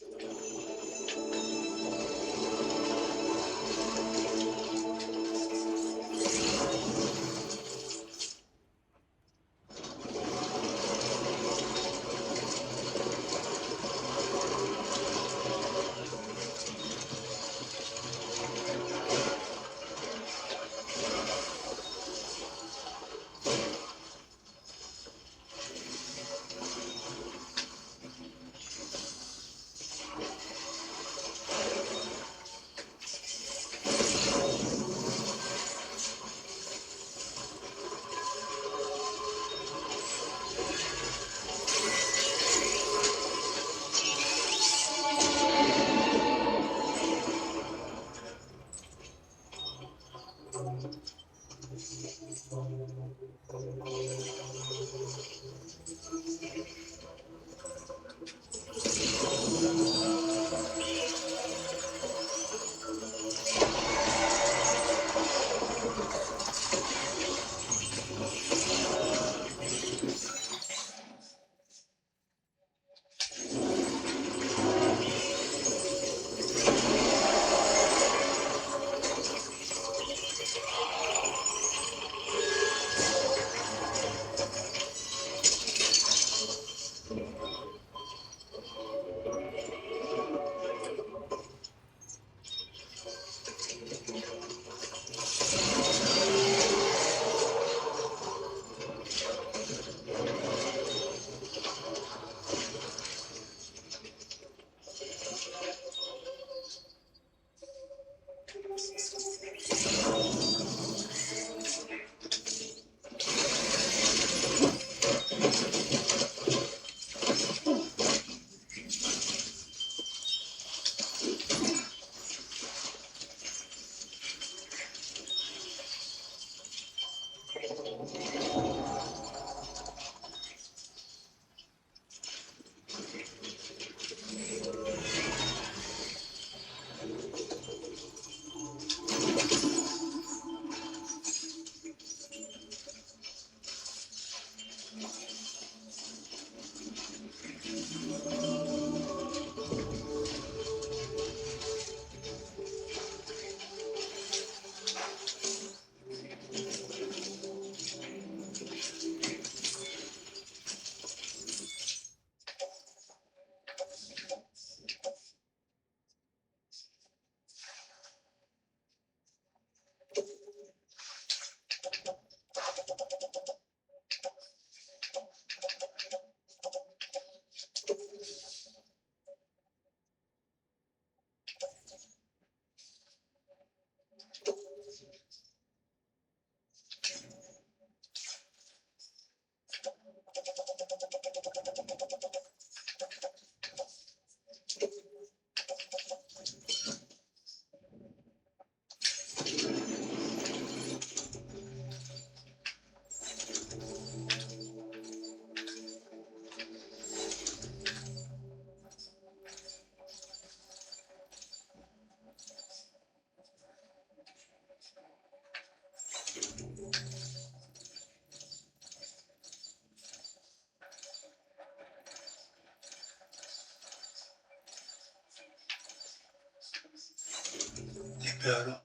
Et ben alors,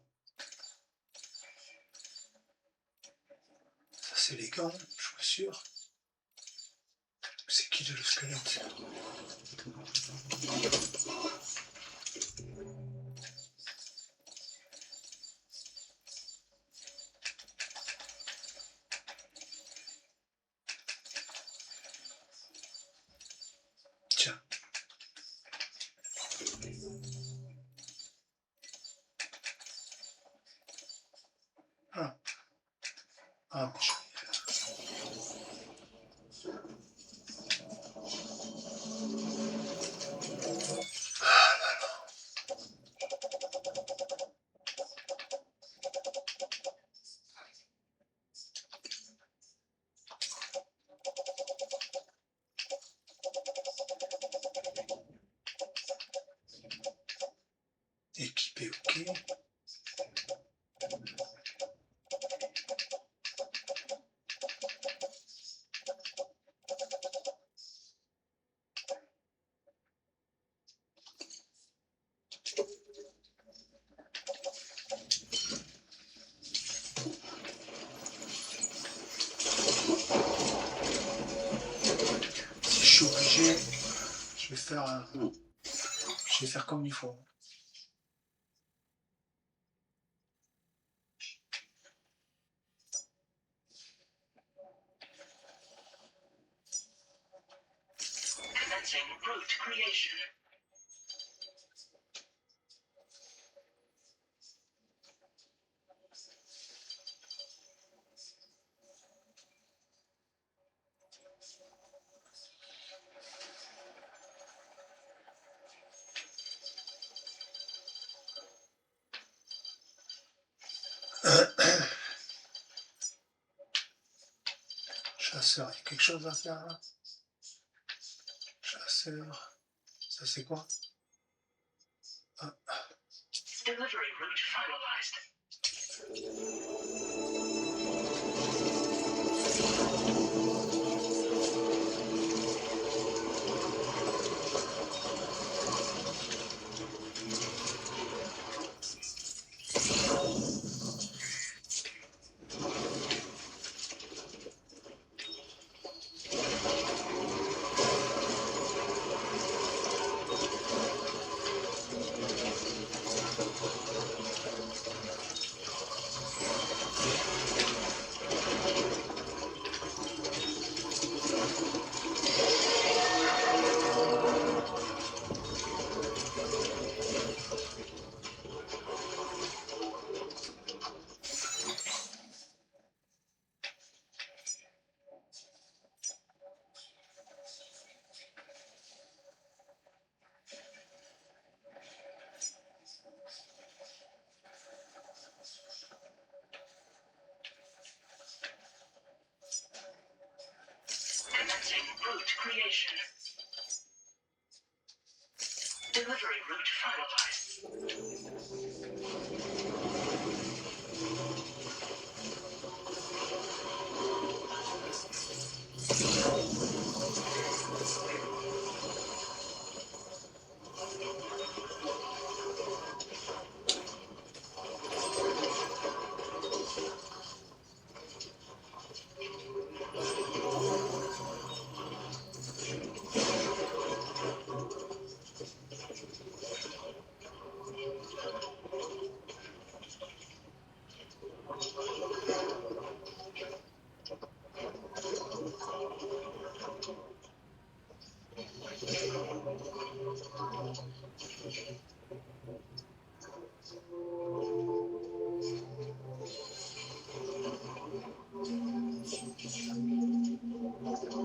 ça c'est les gants, je suis sûr. C'est qui le squelette? Tiens. Ah, ah bon. Équipé, ok. obligé. Je vais faire comme il faut. Commencing route creation. Chasseur, il y a quelque chose à faire là. Chasseur. Ça c'est quoi? Ah. Delivery route finalized. Commencing route creation. Delivery route finalized.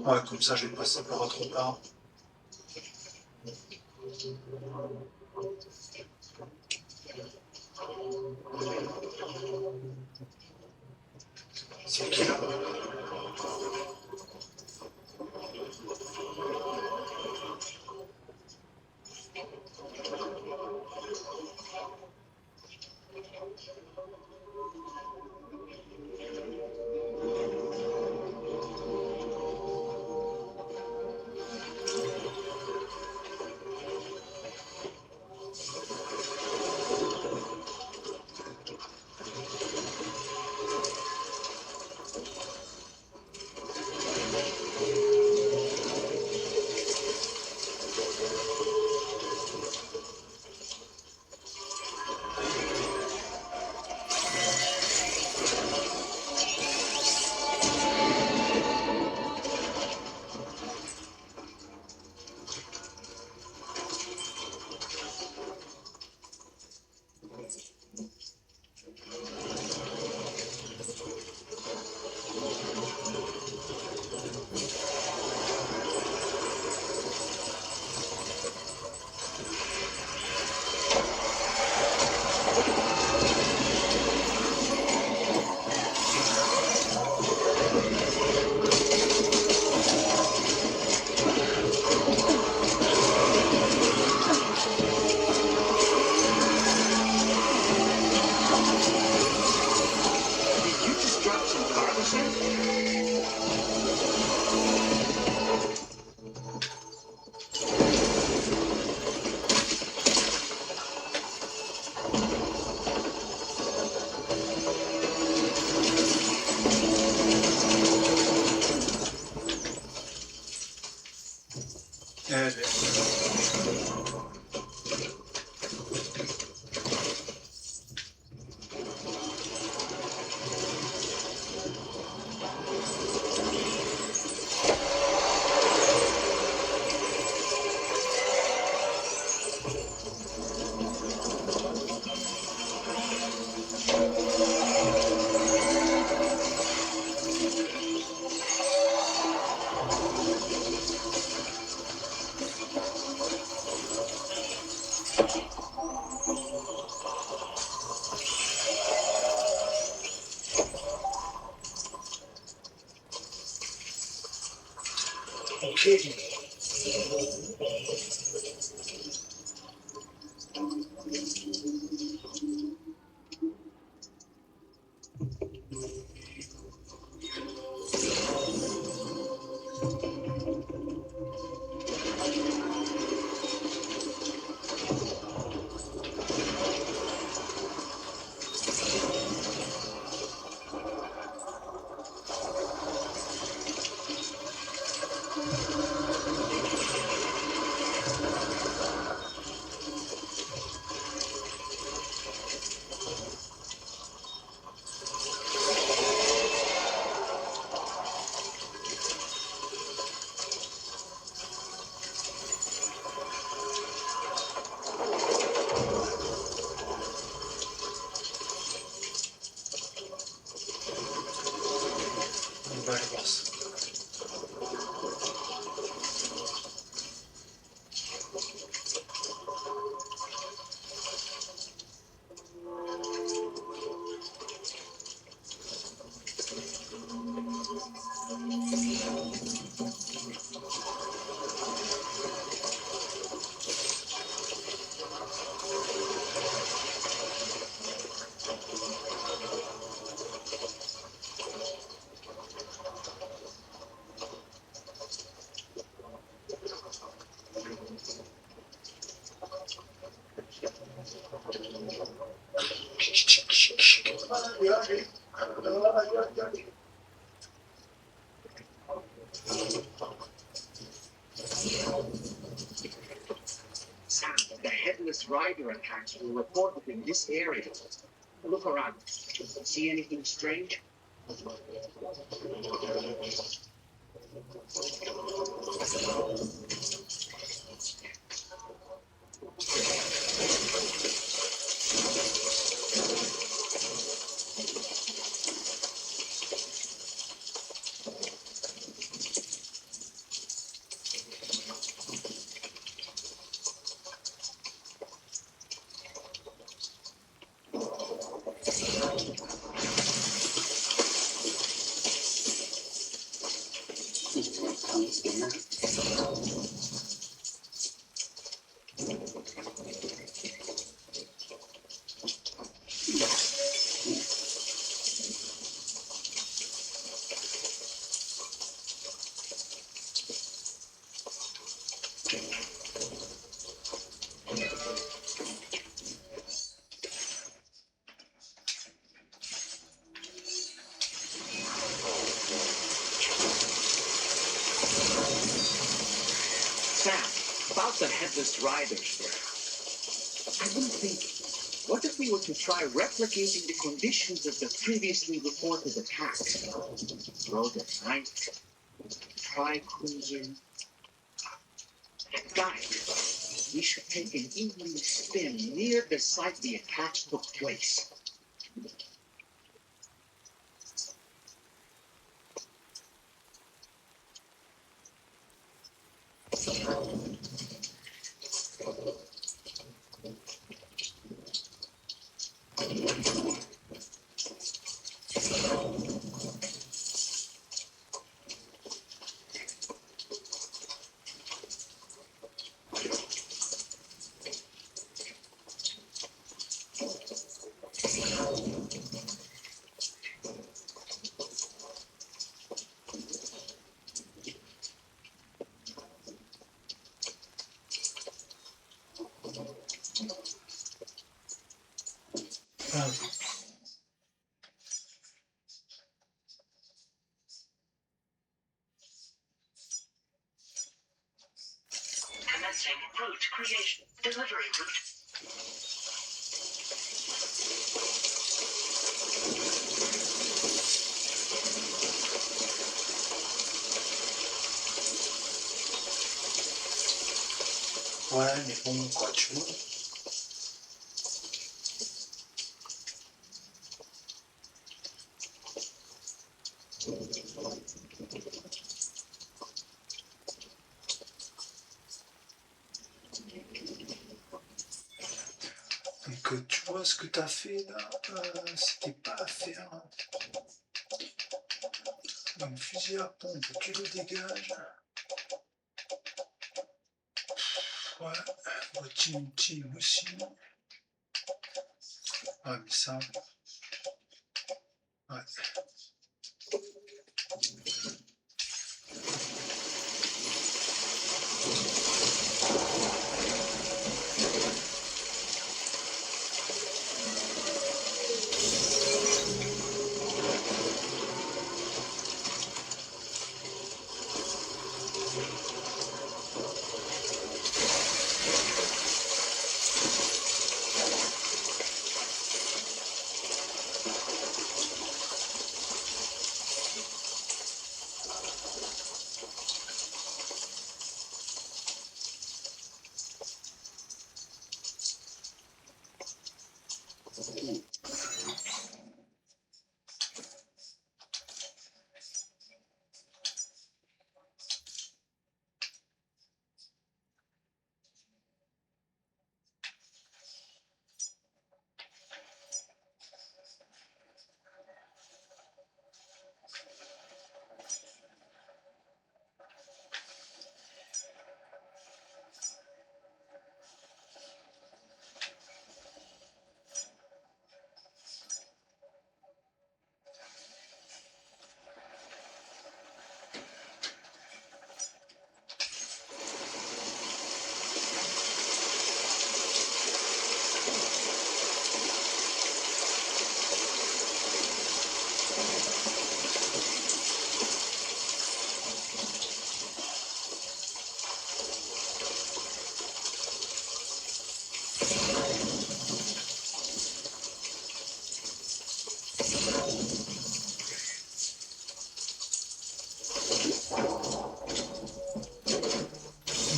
Ouais, comme ça je vais passer par autre part. C'est qui là? Je vais. Ok. On va aller voir ça. Sam, the headless rider attacks were reported in this area. Look around. See anything strange? Sam, about the headless riders there. I've been thinking, what if we were to try replicating the conditions of the previously reported attacks? Road at night, try cruising. Guide, we should take an evening spin near the site the attacks took place. route creation. Delivery route. Ouais, mais bon, quoi, tu vois. Donc, tu vois ce que t'as fait là, c'était pas à faire. Un fusil à pompe, tu le dégages. Ouais, boîtier ultime aussi. Ouais, mais ça. Ouais.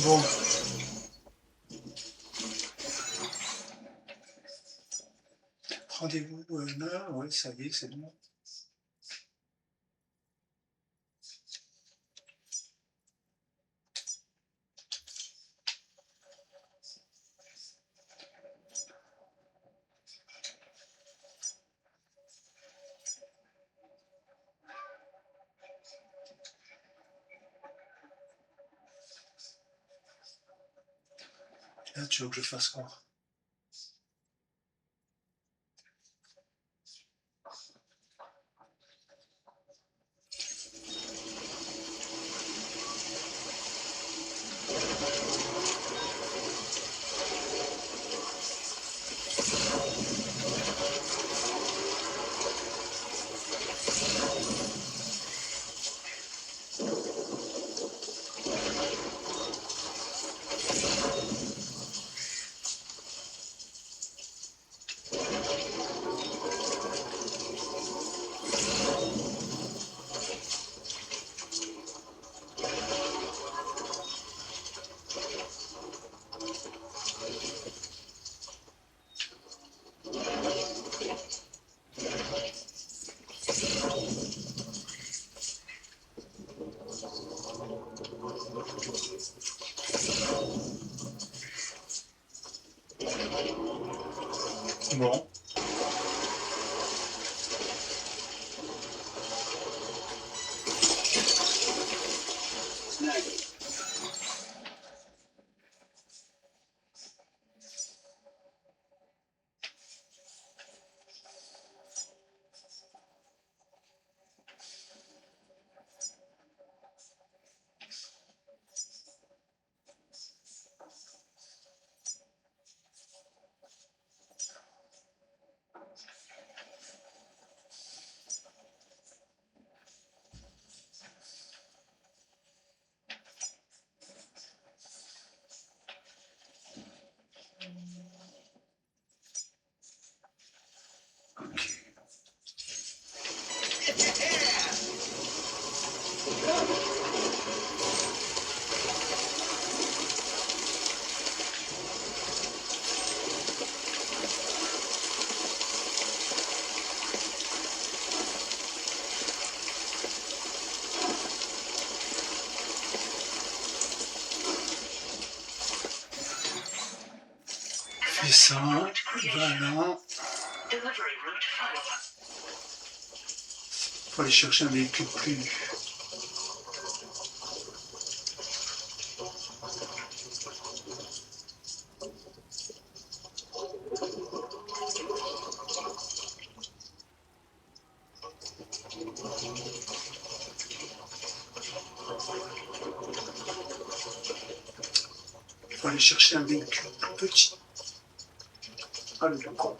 Bon. Rendez-vous là, ouais, ça y est, c'est bon. Là, tu veux que je fasse quoi? Bon. fais ça, voilà. Delivery route followed. Faut aller chercher un véhicule plus. Faut aller chercher un véhicule plus petit. Allez, d'accord.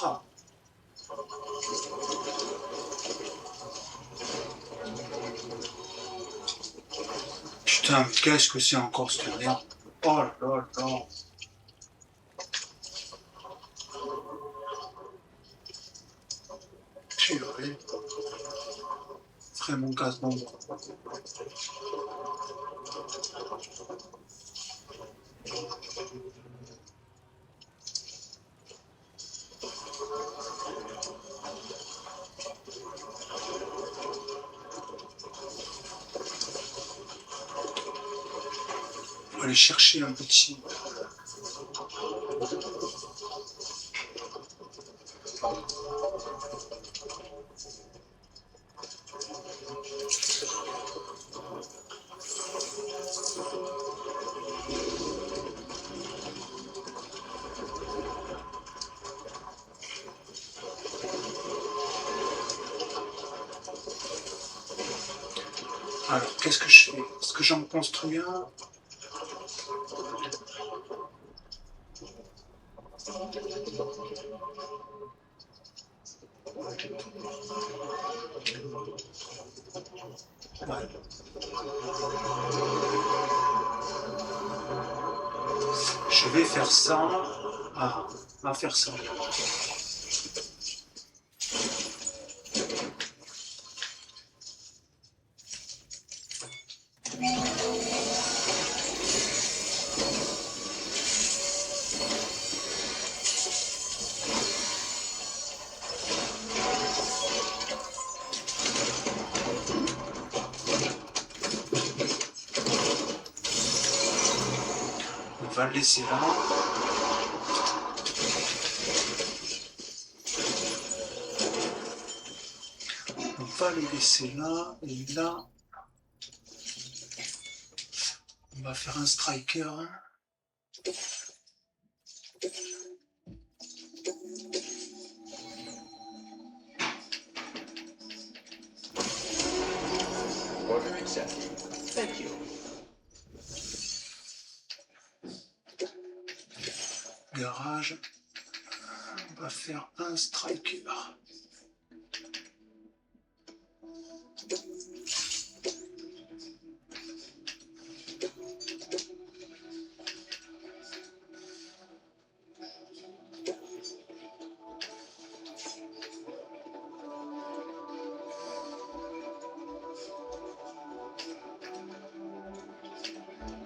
Ah. Putain, mais qu'est-ce que c'est encore cette merde? Oh là là là. Purée. Vraiment casse-bonbon. Faut aller chercher un petit. Alors, qu'est-ce que je fais? Est-ce que j'en construis un? Ouais. Je vais faire ça. Ah, on va faire ça. On va le laisser là. On va le laisser là. Et là, on va faire un striker. Order accepted. Thank you. Garage. On va faire un striker.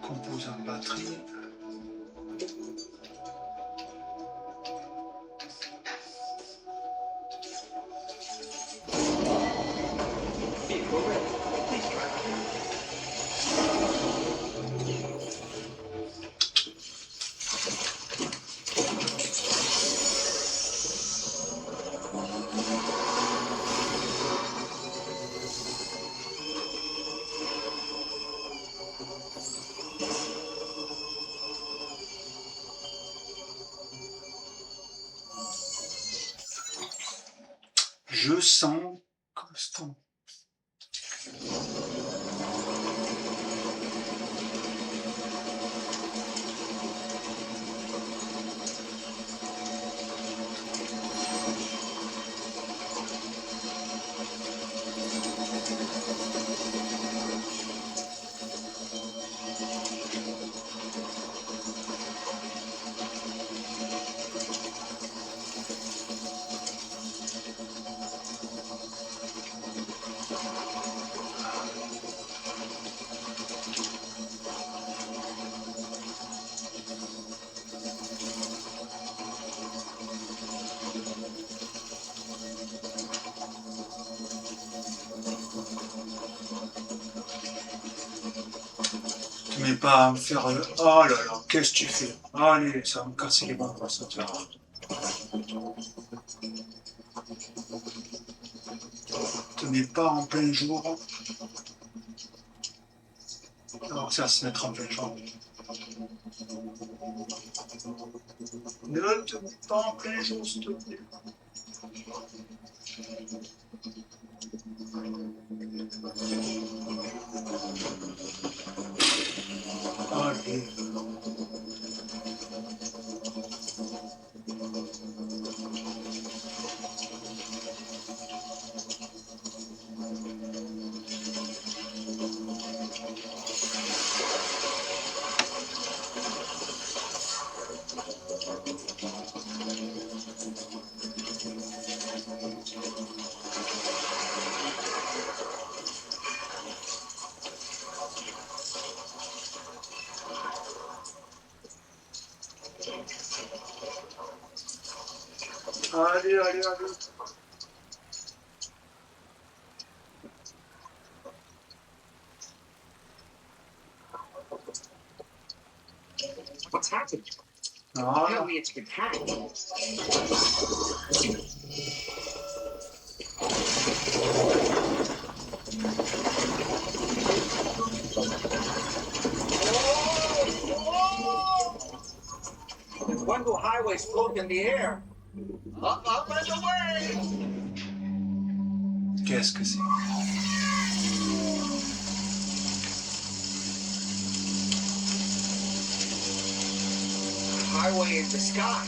Composant batterie. Vehicle ready. Please drive ahead. Je sens constant. Mais pas à me faire... Oh là là, qu'est-ce que tu fais? Allez, ça va me casser les bras, ça. Te mets pas en plein jour. Alors ça va se mettre en plein jour. Ne te mets pas en plein jour, s'il te plaît. Allez. Allez, allez, allez. What's happened? Voilà. Tell me it's been hacked. When do highways float in the air? Up and away! Qu'est-ce que c'est? Highway in the sky.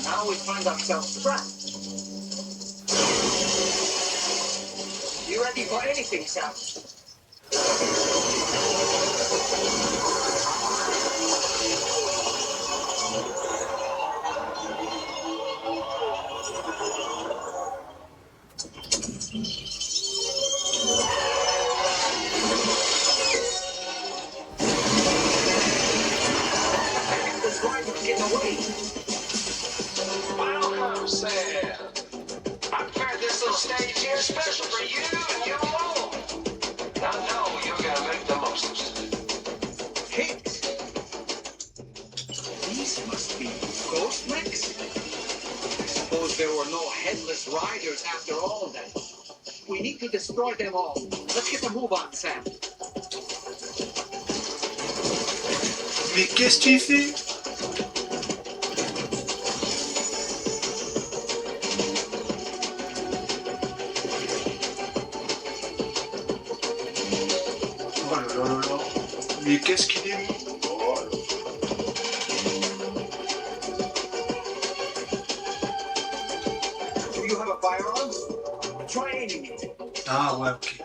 Now we find ourselves trapped. You ready for anything, Sam? This rider's getting away. Welcome, Sam. I prepared this little stage here special for you and you alone. I know you're gonna make the most of it. Hit! These must be ghost mechs? I suppose there were no headless riders after all then. We need to destroy them all. Let's get a move on, Sam. Mais qu'est-ce que tu fais? Oh là là là là. Mais qu'est-ce qu'il est? Oh là. Do you have a firearm? Try aiming it. Ah ouais, ok.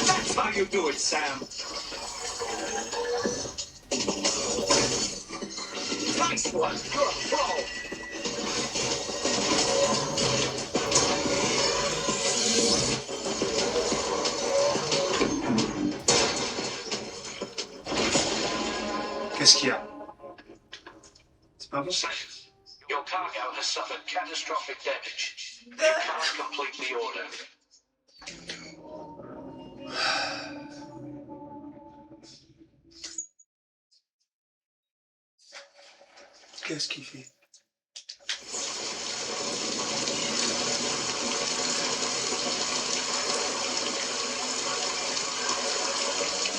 That's how you do it, Sam. Nice one. You're a pro. Qu'est-ce qu'il y a? C'est pas bon? Sam, your cargo has suffered catastrophic damage. You can't complete the order. Qu'est-ce qu'il fait?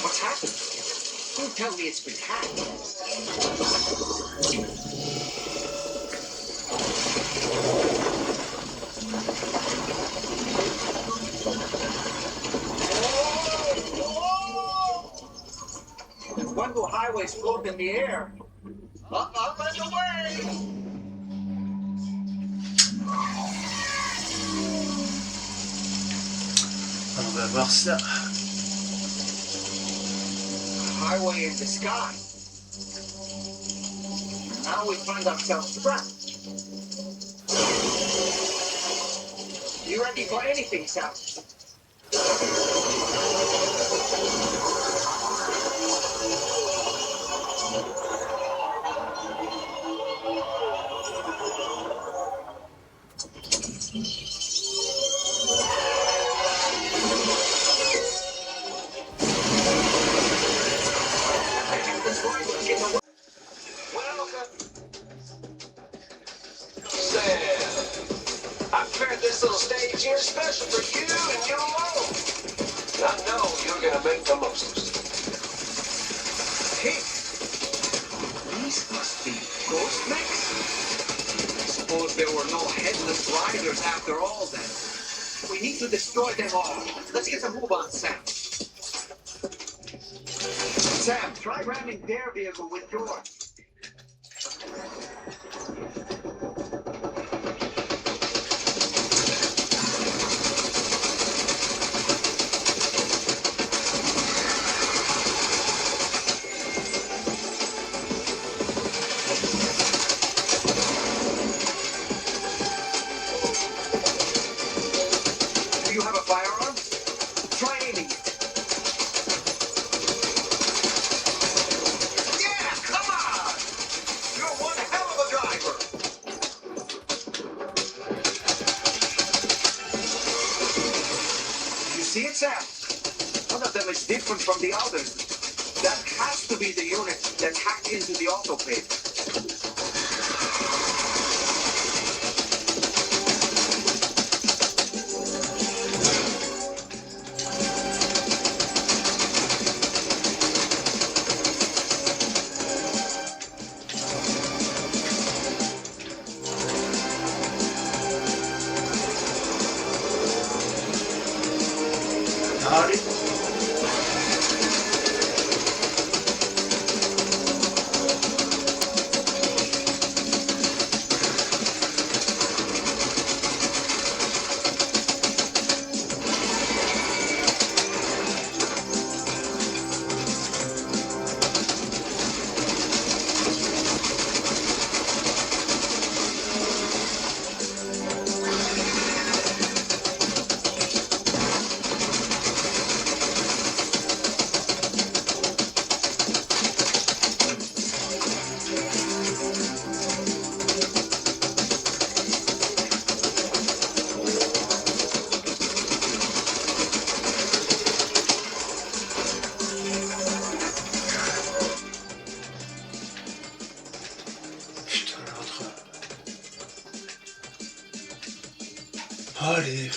What's happened? Don't tell me it's been hacked. One more highways float in the air. Up and away! On va voir ça. Highway in the sky. Now we find ourselves trapped. You ready for anything, Sam? I prepared this little stage here special for you and you alone. I know you're gonna make the most of it. Hey, these must be ghost mechs. I suppose there were no headless riders after all then. We need to destroy them all. Let's get a move on, Sam. Sam, try ramming their vehicle with yours. Do you have a firearm? Try aiming it. Yeah, come on! You're one hell of a driver! You see it, Sam? One of them is different from the others. That has to be the unit that hacked into the autopave. Allez. Putain, l'autre. Allez.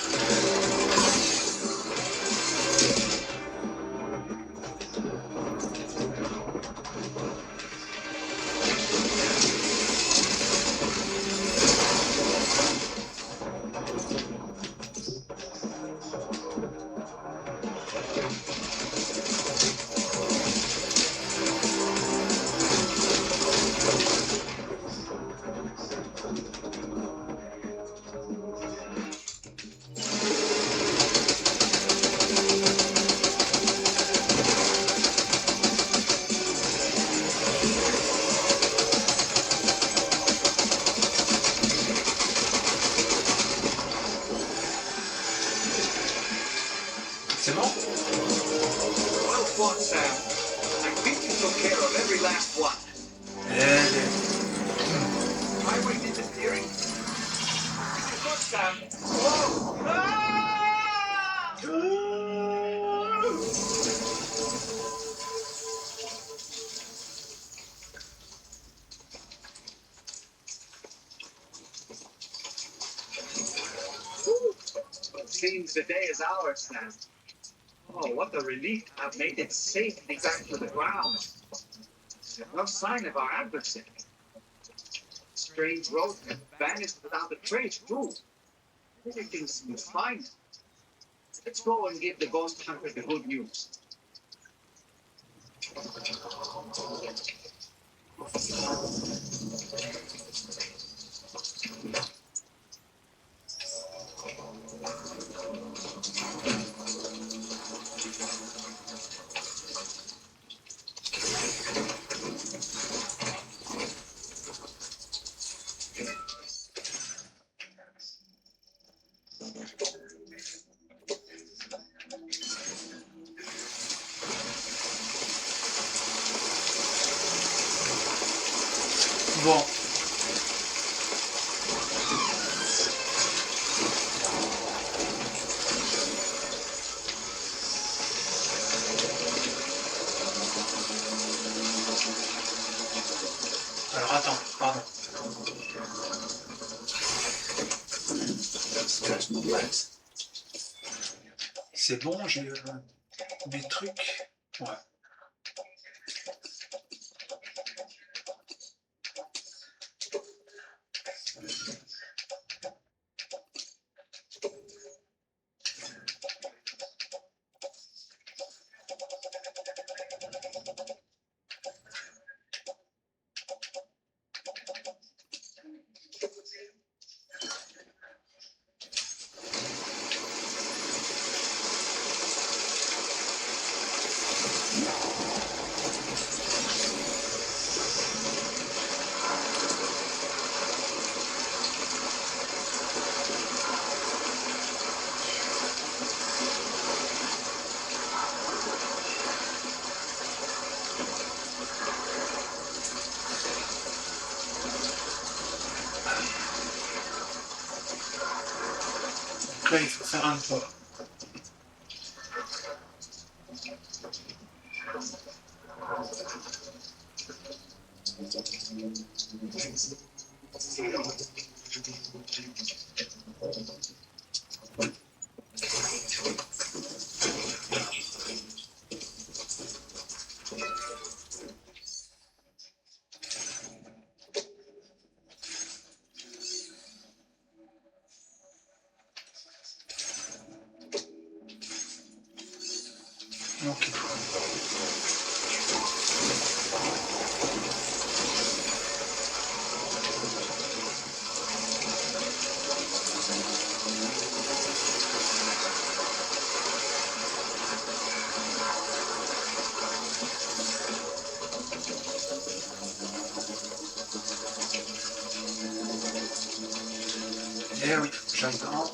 C'est bon? Well fought, Sam. I think you took care of every last one. Allez. Highway disappearing. Good, Sam. Whoa! Ah! seems the day is ours then. Oh, what a relief to have made it safely back to the ground. No sign of our adversary. Strange road had vanished without a trace, too. Everything seems fine. Let's go and give the ghost hunter the good news. Bon. Alors attends, pardon. C'est bon, j'ai des trucs. Ouais. Donc là, il faut faire un pas. Ok. Eh oui, j'attends.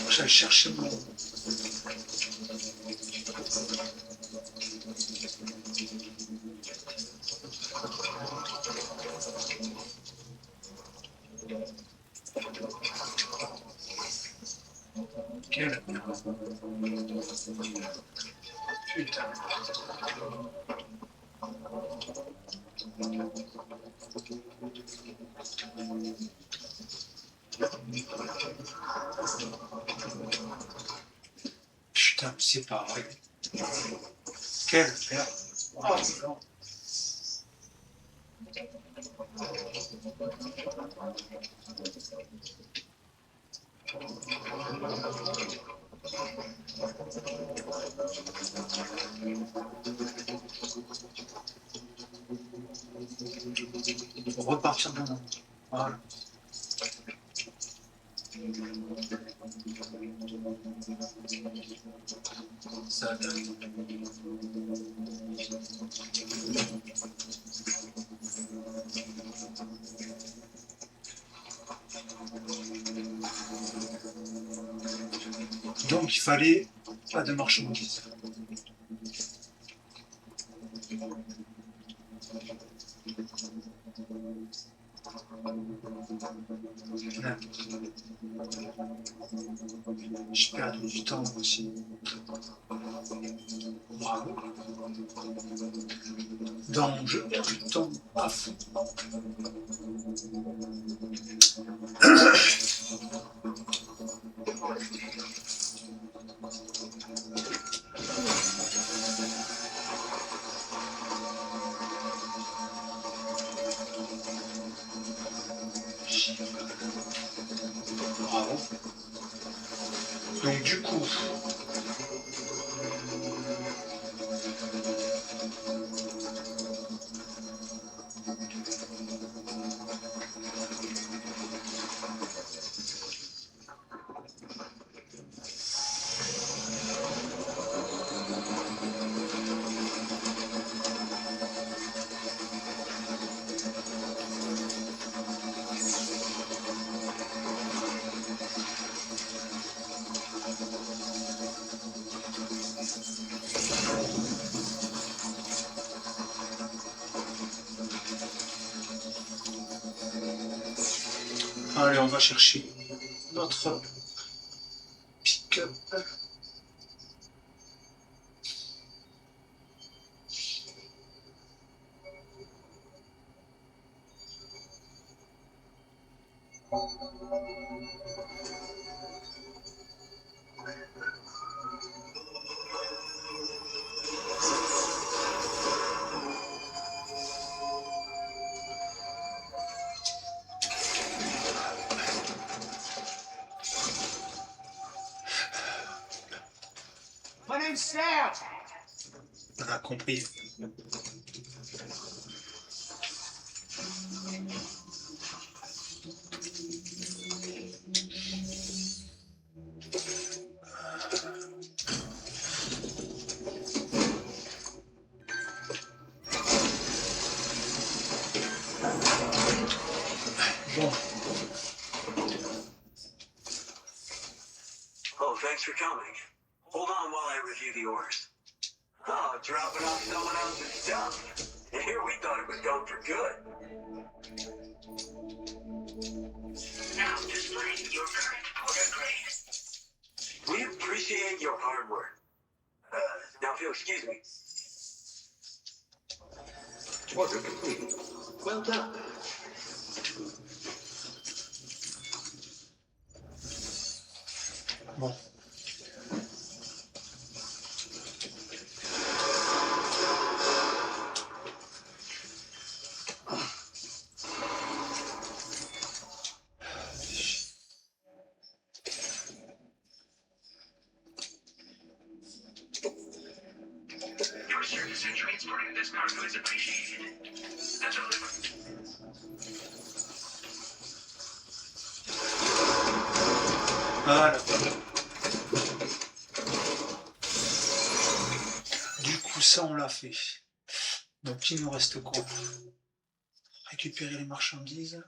J'allais chercher mon... Quelle merde. Putain. Putain, c'est pas vrai. Quelle merde. Oh non. Il faut repartir dedans. Voilà. Ça donne. Donc il fallait pas de marchandises. J'ai perdu du temps aussi. Bravo. Donc, je perds du temps à fond. Bravo. Donc, du coup, allez, on va chercher notre pick-up. My name's Sam. On a compris. Bon, Oh, thanks for coming. Hold on while I review the orders. Oh, dropping off someone else's stuff. Here we thought it was going for good. Now displaying your current order grade. We appreciate your hard work. Now if you'll excuse me. Order complete. Well done. bon. Your service in transporting this cargo is appreciated. Delivered. Voilà. Du coup, ça, on l'a fait. Donc, il nous reste quoi? Récupérer les marchandises.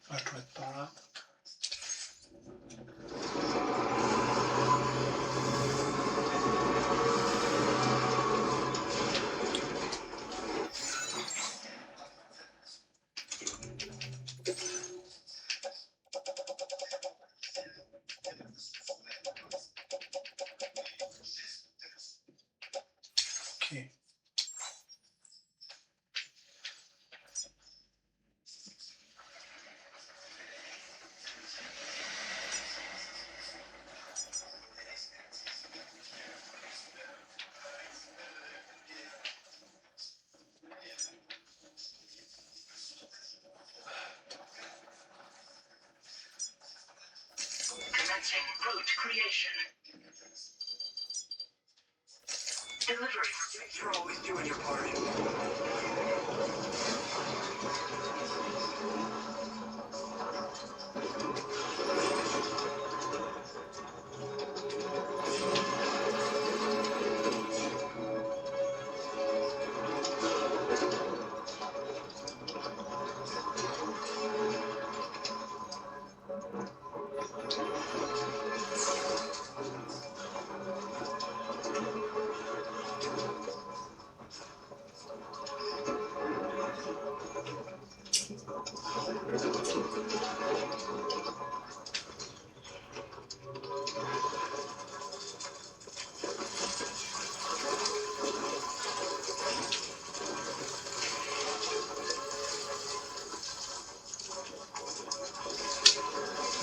Ah, je dois être par là. Ok. Commencing route creation. Delivery. Thanks for always doing your part.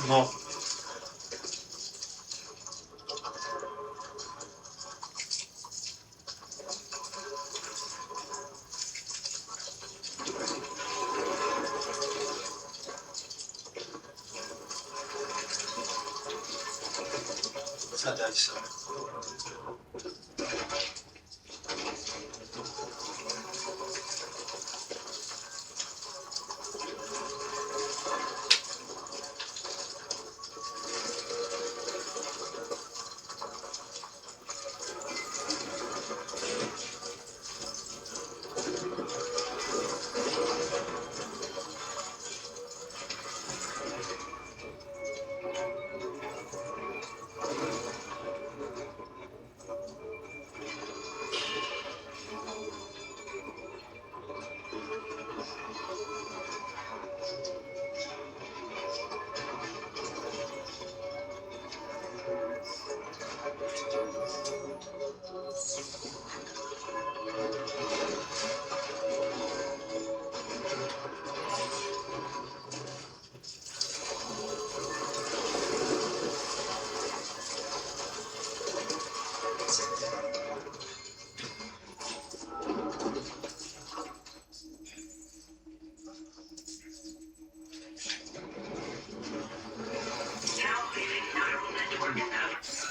Non. Ça date ça.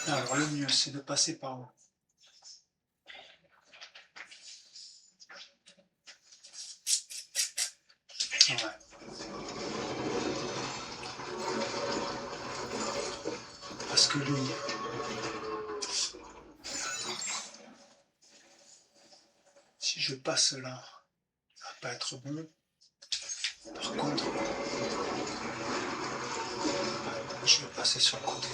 Alors le mieux c'est de passer par où? Ouais. Parce que lui, si je passe là, ça va pas être bon. Par contre, je vais passer sur le côté.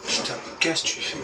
Putain, mais qu'est-ce que tu fais?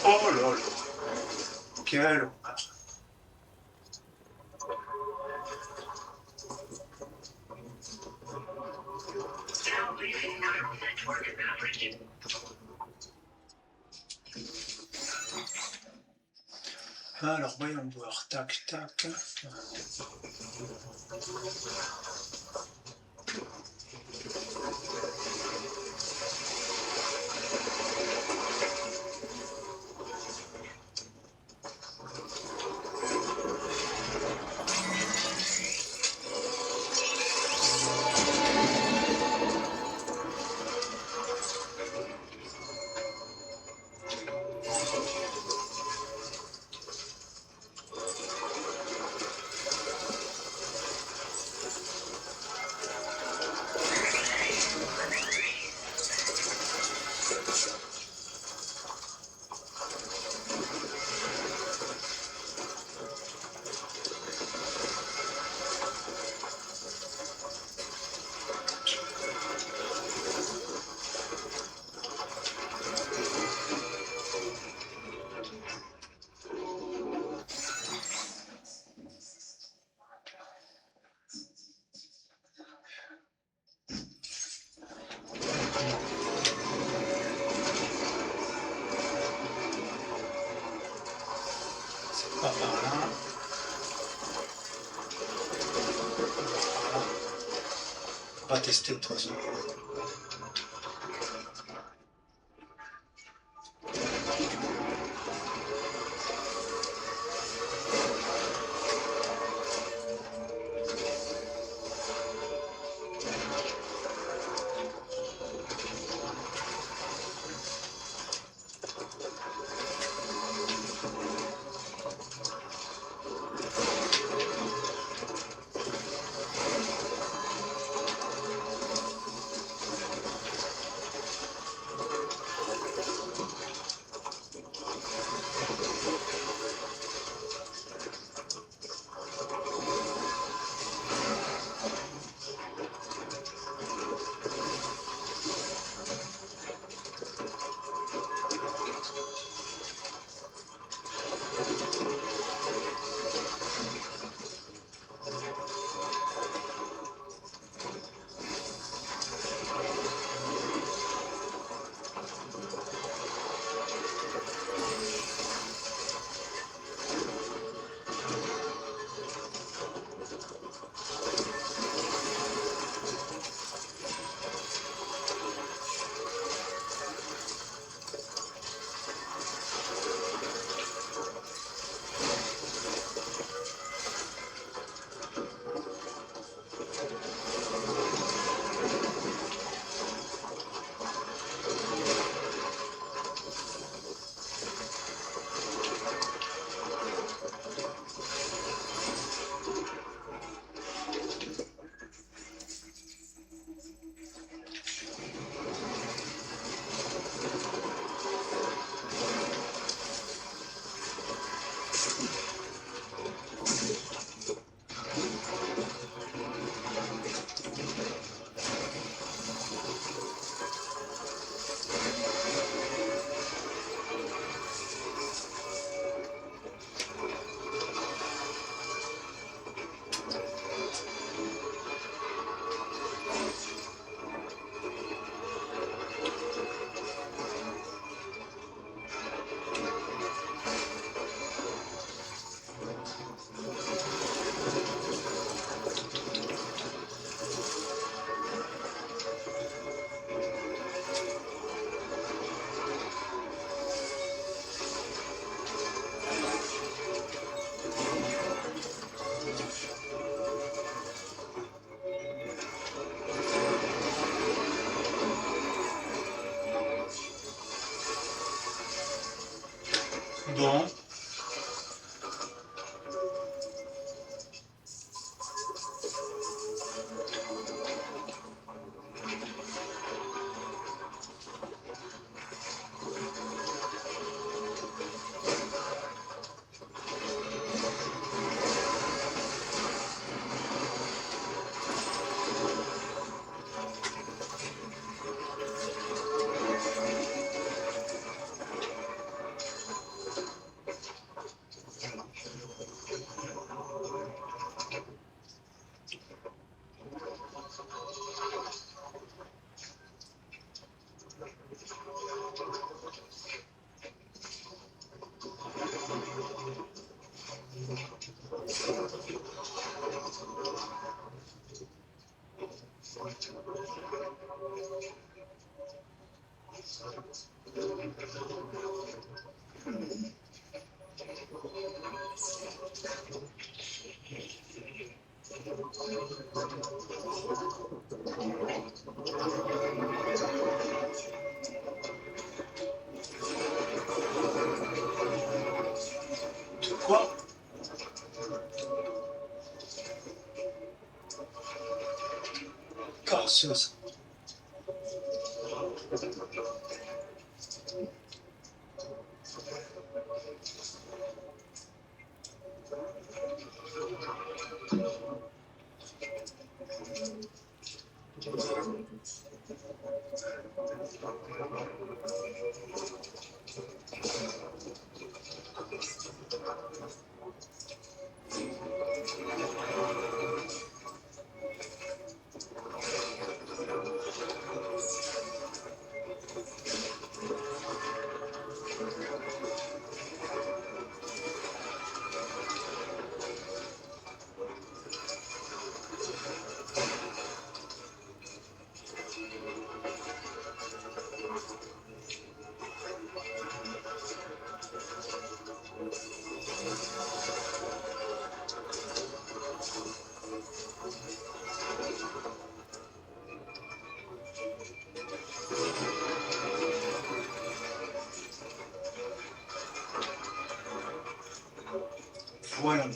Oh là là, quel horreur. Alors voyons voir, tac tac. Pas par là. On va tester de toute façon. Bon. De quoi? Casseuse. Voilà.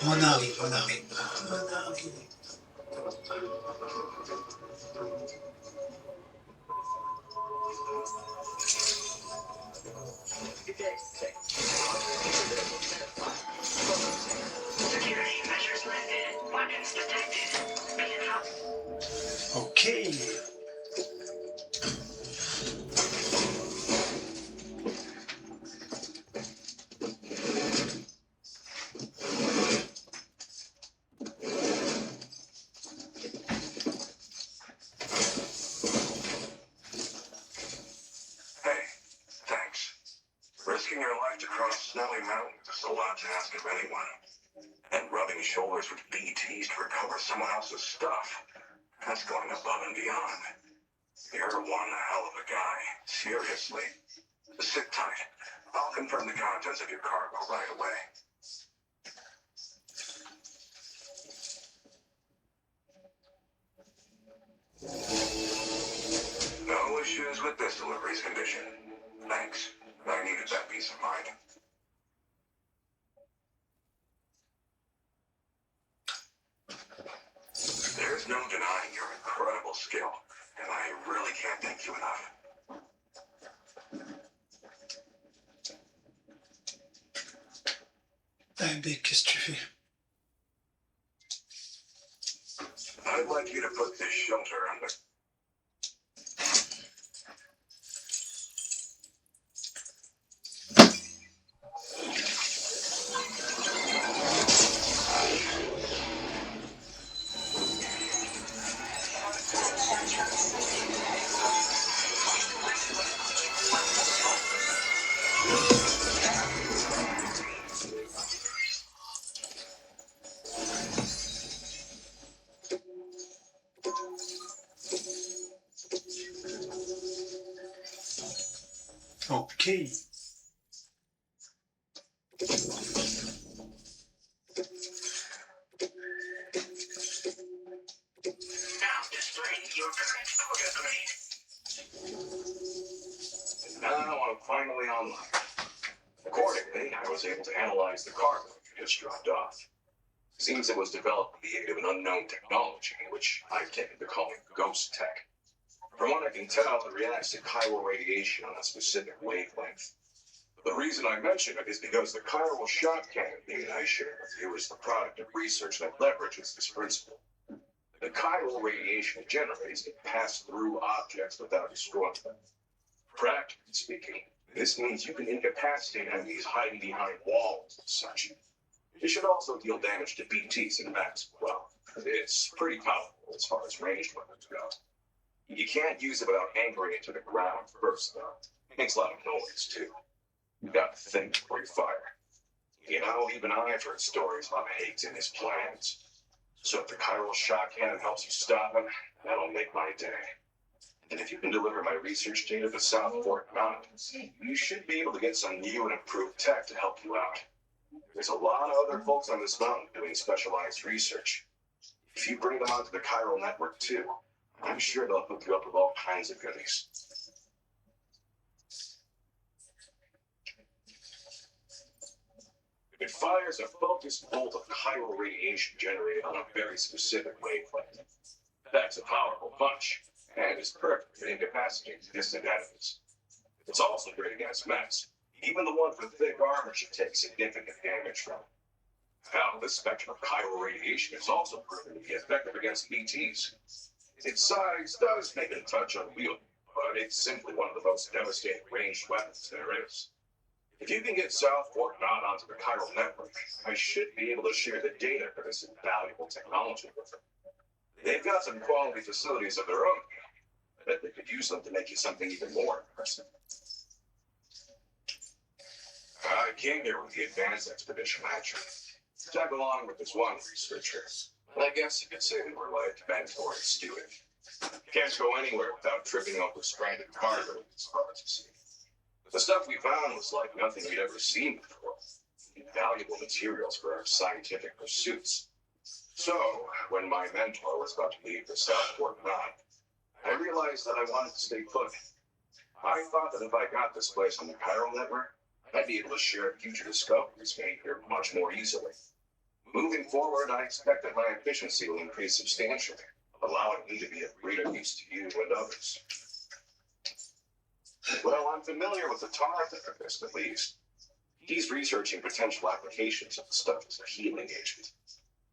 On arrive, on arrive, on arrive. Security measures lifted. Weapons detected. Be advised. Ok. Hey, thanks. Risking your life to cross snowy mountains is a lot to ask of anyone. And rubbing shoulders with BTs to recover someone else's stuff. That's going above and beyond. You're one hell of a guy. Seriously. Sit tight. I'll confirm the contents of your cargo right away. delivery's condition. Thanks. I needed that peace of mind. There's no denying your incredible skill, and I really can't thank you enough. Eh ben, qu'est-ce que tu fais? I'd like you to put this shelter on the... Ok. Now display your current order grade. And now I'm finally online. Accordingly, I was able to analyze the cargo you just dropped off. Seems it was developed with the aid of an unknown technology, which I've taken to calling ghost tech. From what I can tell, it reacts to chiral radiation on a specific wavelength. The reason I mention it is because the chiral shock cannon I shared with you is the product of research that leverages this principle. The chiral radiation it generates can pass through objects without destroying them. Practically speaking, this means you can incapacitate enemies hiding behind walls and such. It should also deal damage to BTs and mechs as well. It's pretty powerful as far as ranged weapons go. You can't use it without anchoring it to the ground first, though. It makes a lot of noise, too. You gotta think before you fire. You know, even I've heard stories about hate in his plans. So if the chiral shock cannon helps you stop him, that'll make my day. And if you can deliver my research data to South Fork Mountain, you should be able to get some new and improved tech to help you out. There's a lot of other folks on this mountain doing specialized research. If you bring them onto the chiral network too, I'm sure they'll hook you up with all kinds of goodies. It fires a focused bolt of chiral radiation generated on a very specific wavelength. That's a powerful punch, and is perfect for incapacitating distant enemies. It's also great against mechs. Even the ones with thick armor should take significant damage from it. Hell, this spectrum of chiral radiation is also proven to be effective against BTs. Its size does make it a touch unwieldy, but it's simply one of the most devastating ranged weapons there is. If you can get South Fork Mountain onto the chiral network, I should be able to share the data for this invaluable technology with them. They've got some quality facilities of their own. I bet they could use them to make you something even more impressive. I came here with the advanced expedition actually. Tag along with this one researcher. And I guess you could say we were like mentor and student. Can't go anywhere without tripping over stranded cargo as far as you see. The stuff we found was like nothing we'd ever seen before. Invaluable materials for our scientific pursuits. So, when my mentor was about to leave the South Fork Mountain, I realized that I wanted to stay put. I thought that if I got this place on the chiral network, I'd be able to share future discoveries made here much more easily. Moving forward, I expect that my efficiency will increase substantially, allowing me to be of greater use to you and others. Well, I'm familiar with the tar therapist, at least. He's researching potential applications of the stuff as a healing agent.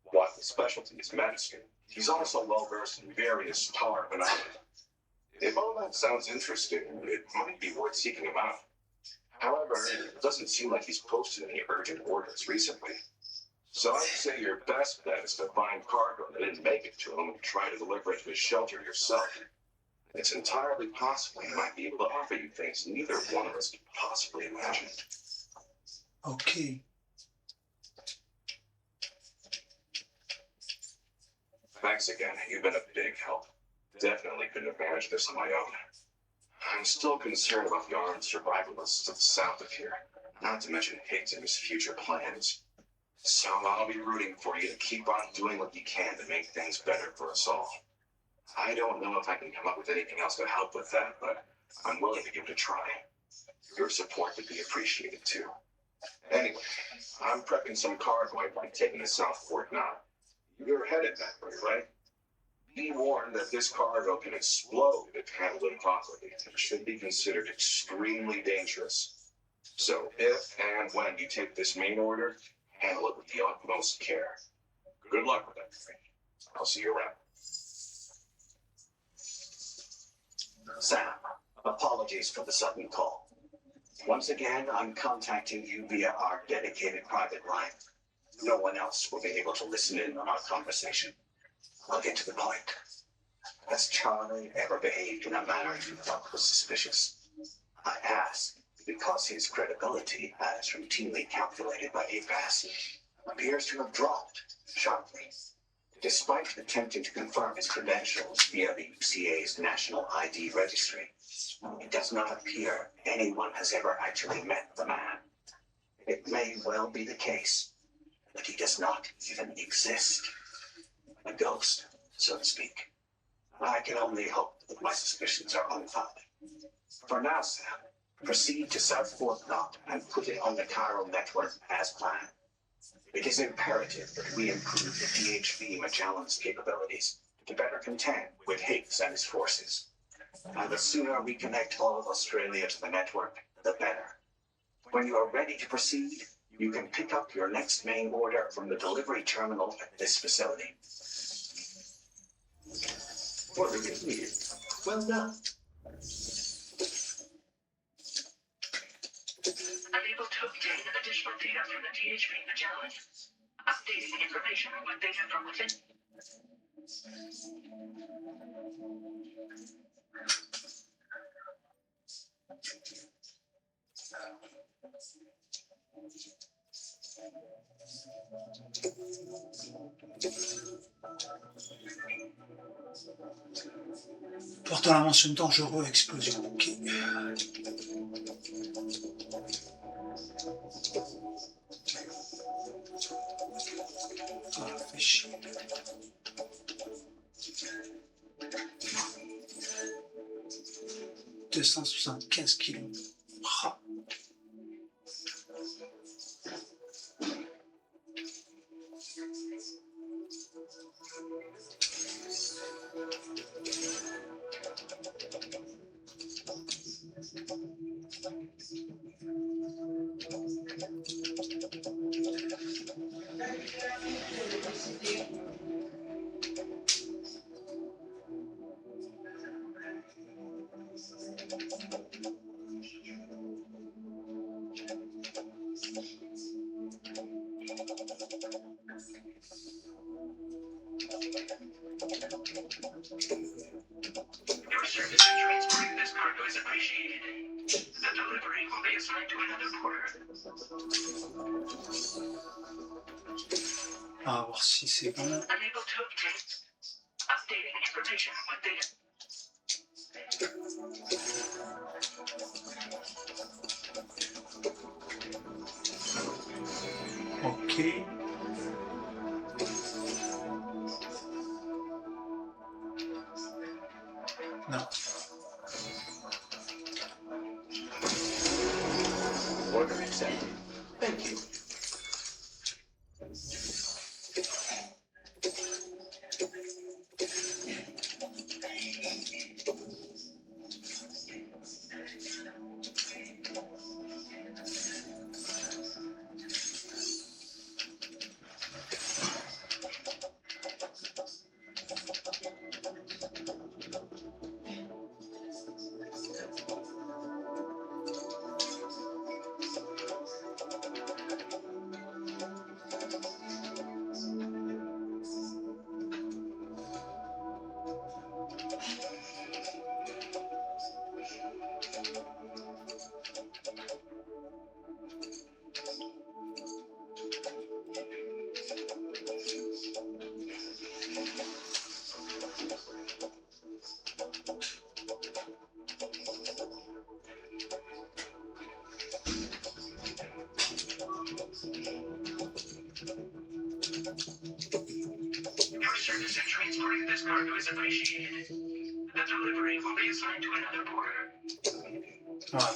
While his specialty is medicine, he's also well-versed in various tar phenomena. If all that sounds interesting, it might be worth seeking him out. However, it doesn't seem like he's posted any urgent orders recently. So I'd say your best bet is to find cargo that didn't make it to him and try to deliver it to his shelter yourself. It's entirely possible he might be able to offer you things neither one of us could possibly imagine. Ok. Thanks again. You've been a big help. Definitely couldn't have managed this on my own. I'm still concerned about the armed survivalists to the south of here, not to mention Higgs and his future plans. So I'll be rooting for you to keep on doing what you can to make things better for us all. I don't know if I can come up with anything else to help with that, but I'm willing to give it a try. Your support would be appreciated too. Anyway, I'm prepping some cargo I'd like taken to Southport now. You're headed that way, right? Be warned that this cargo can explode if handled improperly and should be considered extremely dangerous. So if and when you take this main order, handle it with the utmost care. Good luck with everything. I'll see you around. Sam, apologies for the sudden call. Once again, I'm contacting you via our dedicated private line. No one else will be able to listen in on our conversation. I'll get to the point. Has Charlie ever behaved in a manner you thought was suspicious? I ask because his credibility, as routinely calculated by APAS, appears to have dropped sharply. Despite attempting to confirm his credentials via the UCA's National ID Registry, it does not appear anyone has ever actually met the man. It may well be the case that he does not even exist. A ghost, so to speak. I can only hope that my suspicions are unfounded. For now, Sam, proceed to Southport Knot and put it on the chiral network as planned. It is imperative that we improve the DHV Magellan's capabilities to better contend with Higgs and his forces. And the sooner we connect all of Australia to the network, the better. When you are ready to proceed, you can pick up your next main order from the delivery terminal at this facility. Order completed. Well done. Unable to obtain additional data from the DHV Magellan. Updating information with data from within. Portant la mention dangereux, explosion. Ok. Ah, fait chier. 275 kilos. Ah. Your service in transporting this cargo is appreciated. The delivery will be assigned to another porter. On va voir si c'est bon. Unable to obtain. Updating information with data. Ok. Non. Order accepted. Thank you. Your service in transporting this cargo is appreciated. The delivery will be assigned to another porter. Voilà.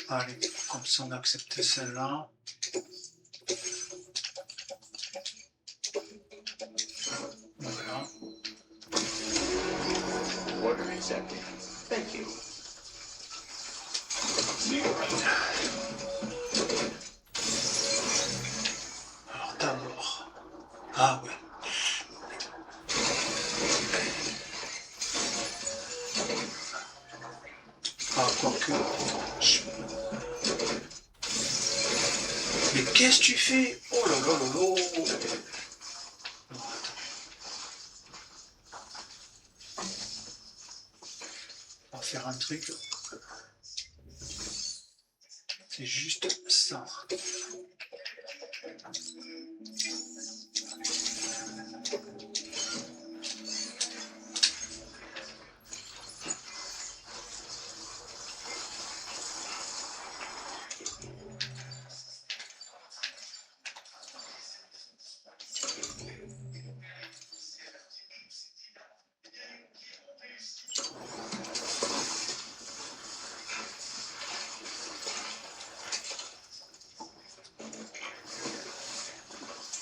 Allez, comme ça on a accepté celle-là. Voilà. Order accepted. Thank you. Alors d'abord. Ah ouais. Ah, quoique. Mais qu'est-ce que tu fais? Oh là là là là. Non, attends. On va faire un truc. C'est juste ça.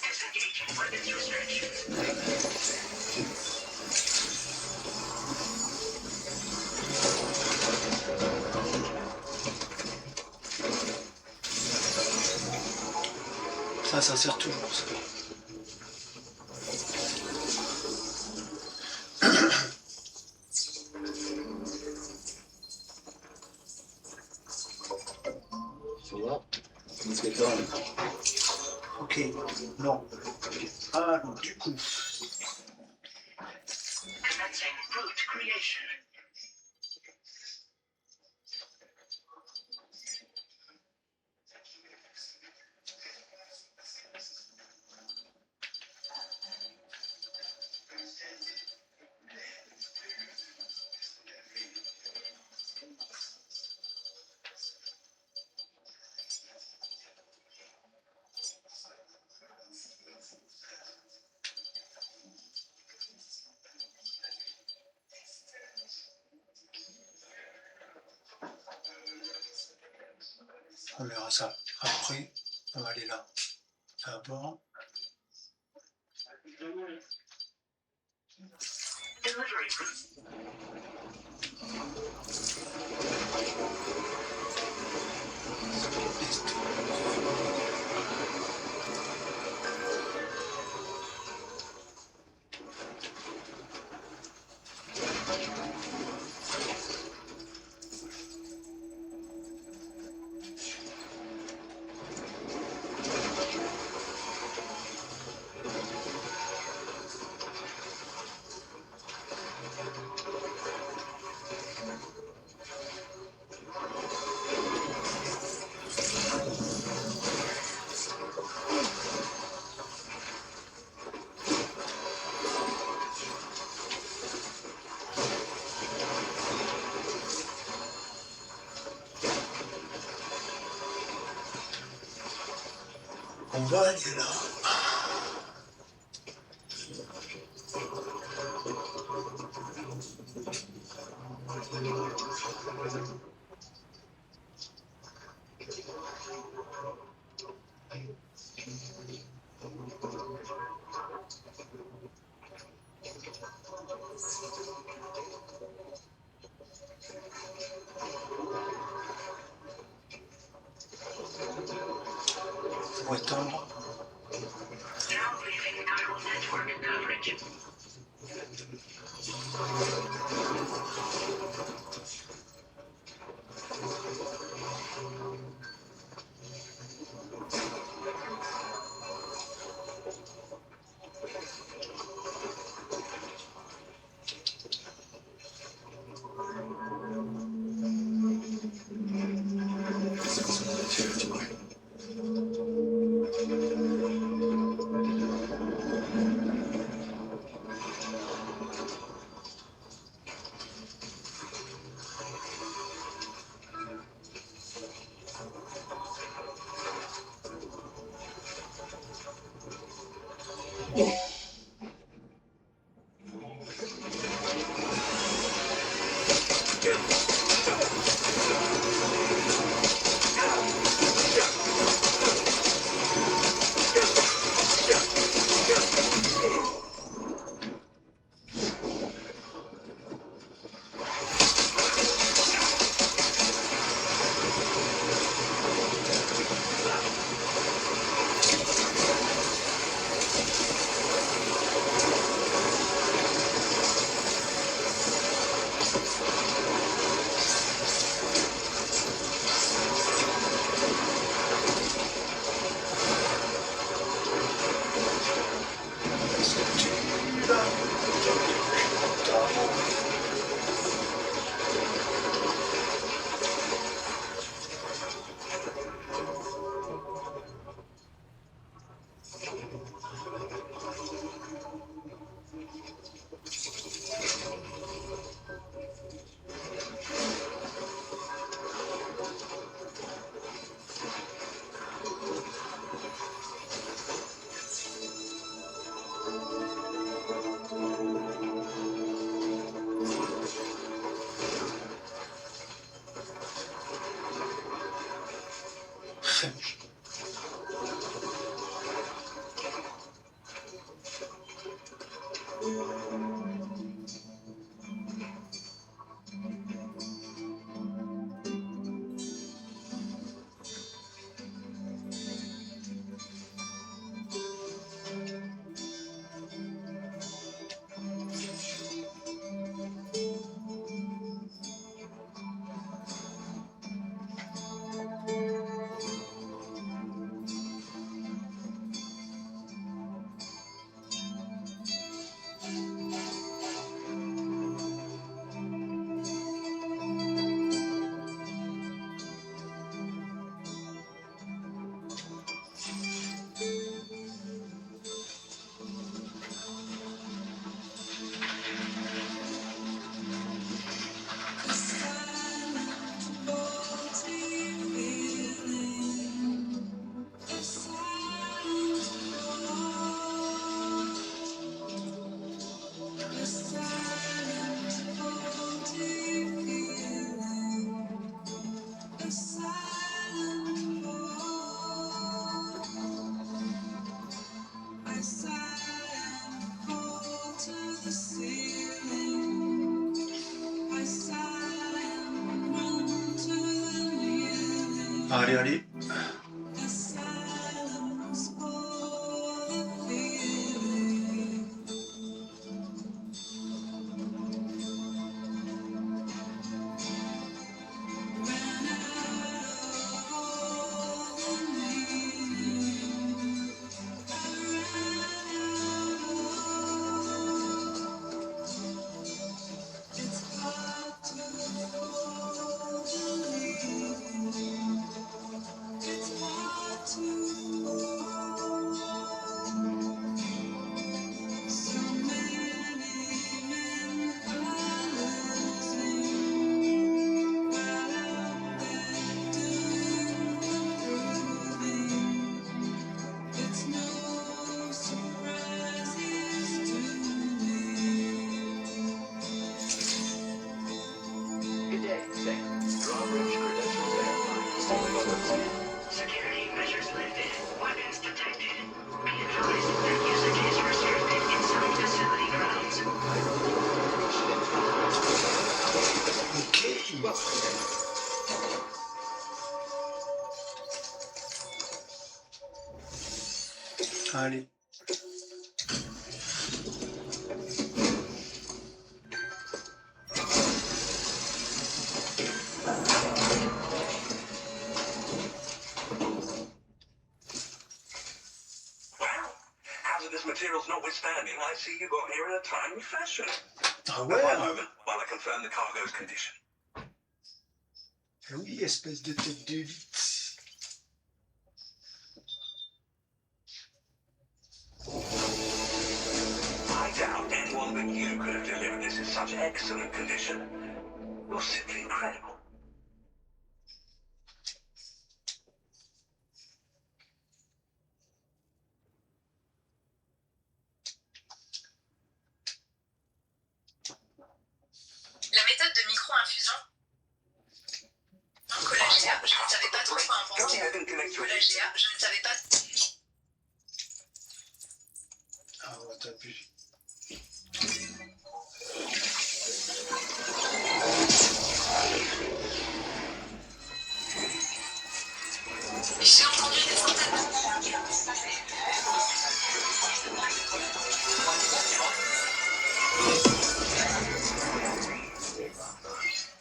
Disengaging weapons restrictions. Ça sert toujours ça. So well, let's get going. Ok, non. Ah, du coup. Commencing root creation. On verra ça après. On va aller là. D'abord. Delivery. On va aller là. Faut étendre. Now leaving chiral network coverage. This is another territory. Allez, allez. Good day, Sam. Drawbridge credentials verified. Standing over. Security measures lifted. Weapons detected. Be advised that usage is restricted inside facility grounds. Ok. Allez. Hazardous materials notwithstanding, I see you got here in a timely fashion. Ah One ouais. moment while I confirm the cargo's condition. Oui, espèce de tête de vite. I doubt anyone but you could have delivered this in such excellent condition. You're simply incredible. La méthode de micro-infusion collagéa, je ne savais pas trop quoi en penser. Collagéa, je ne savais pas. Ah ouais, t'as vu. J'ai entendu des centaines de...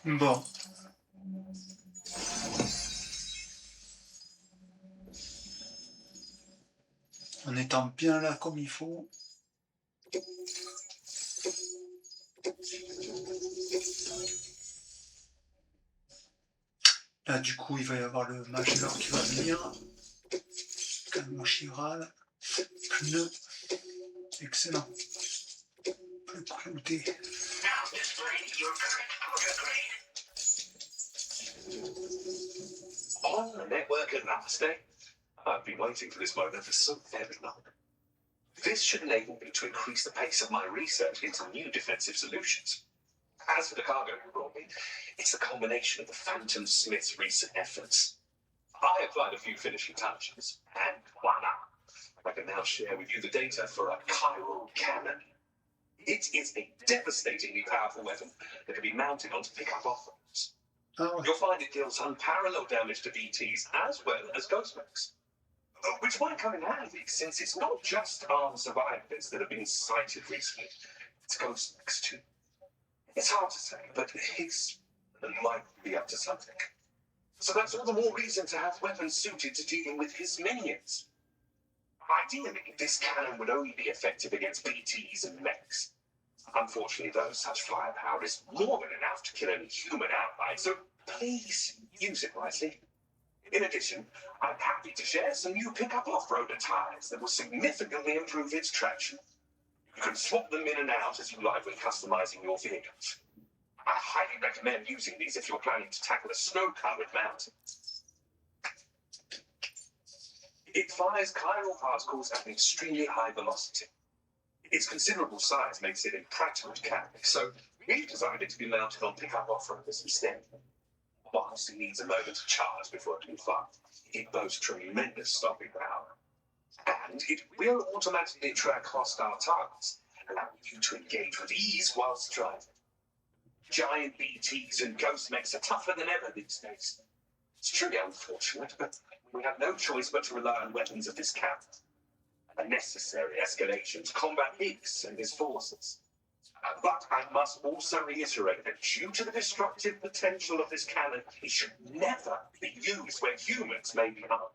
Bon. En étant bien là comme il faut. Là, du coup, il va y avoir le majeur qui va venir. Camion chiral. Pneu. Excellent. Plus clouté. Now display your current porter grade. On the network at Namaste. I've been waiting for this moment for so very long. This should enable me to increase the pace of my research into new defensive solutions. As for the cargo you brought me, it's the culmination of the Phantom Smith's recent efforts. I applied a few finishing touches, and voila! I can now share with you the data for a chiral cannon. It is a devastatingly powerful weapon that can be mounted onto pickup off-roads. Ah ouais. You'll find it deals unparalleled damage to BTs as well as ghost mechs. Which might come in handy, since it's not just armed survivors that have been sighted recently. It's ghost mechs too. It's hard to say, but his might be up to something. So that's all the more reason to have weapons suited to dealing with his minions. Ideally, this cannon would only be effective against BTs and mechs. Unfortunately, though, such firepower is more than enough to kill any human outright, so please use it wisely. In addition, I'm happy to share some new pickup off-roader tires that will significantly improve its traction. You can swap them in and out as you like when customizing your vehicles. I highly recommend using these if you're planning to tackle a snow-covered mountain. It fires chiral particles at an extremely high velocity. Its considerable size makes it impractical to carry, so we've designed it to be mounted on pickup off-roaders instead. Whilst it needs a moment to charge before it can fire, it boasts tremendous stopping power. And it will automatically track hostile targets, allowing you to engage with ease whilst driving. Giant BTs and ghost mechs are tougher than ever these days. It's truly unfortunate, but we have no choice but to rely on weapons of this kind. A necessary escalation to combat Higgs and his forces. But I must also reiterate that due to the destructive potential of this cannon, it should never be used where humans may be harmed.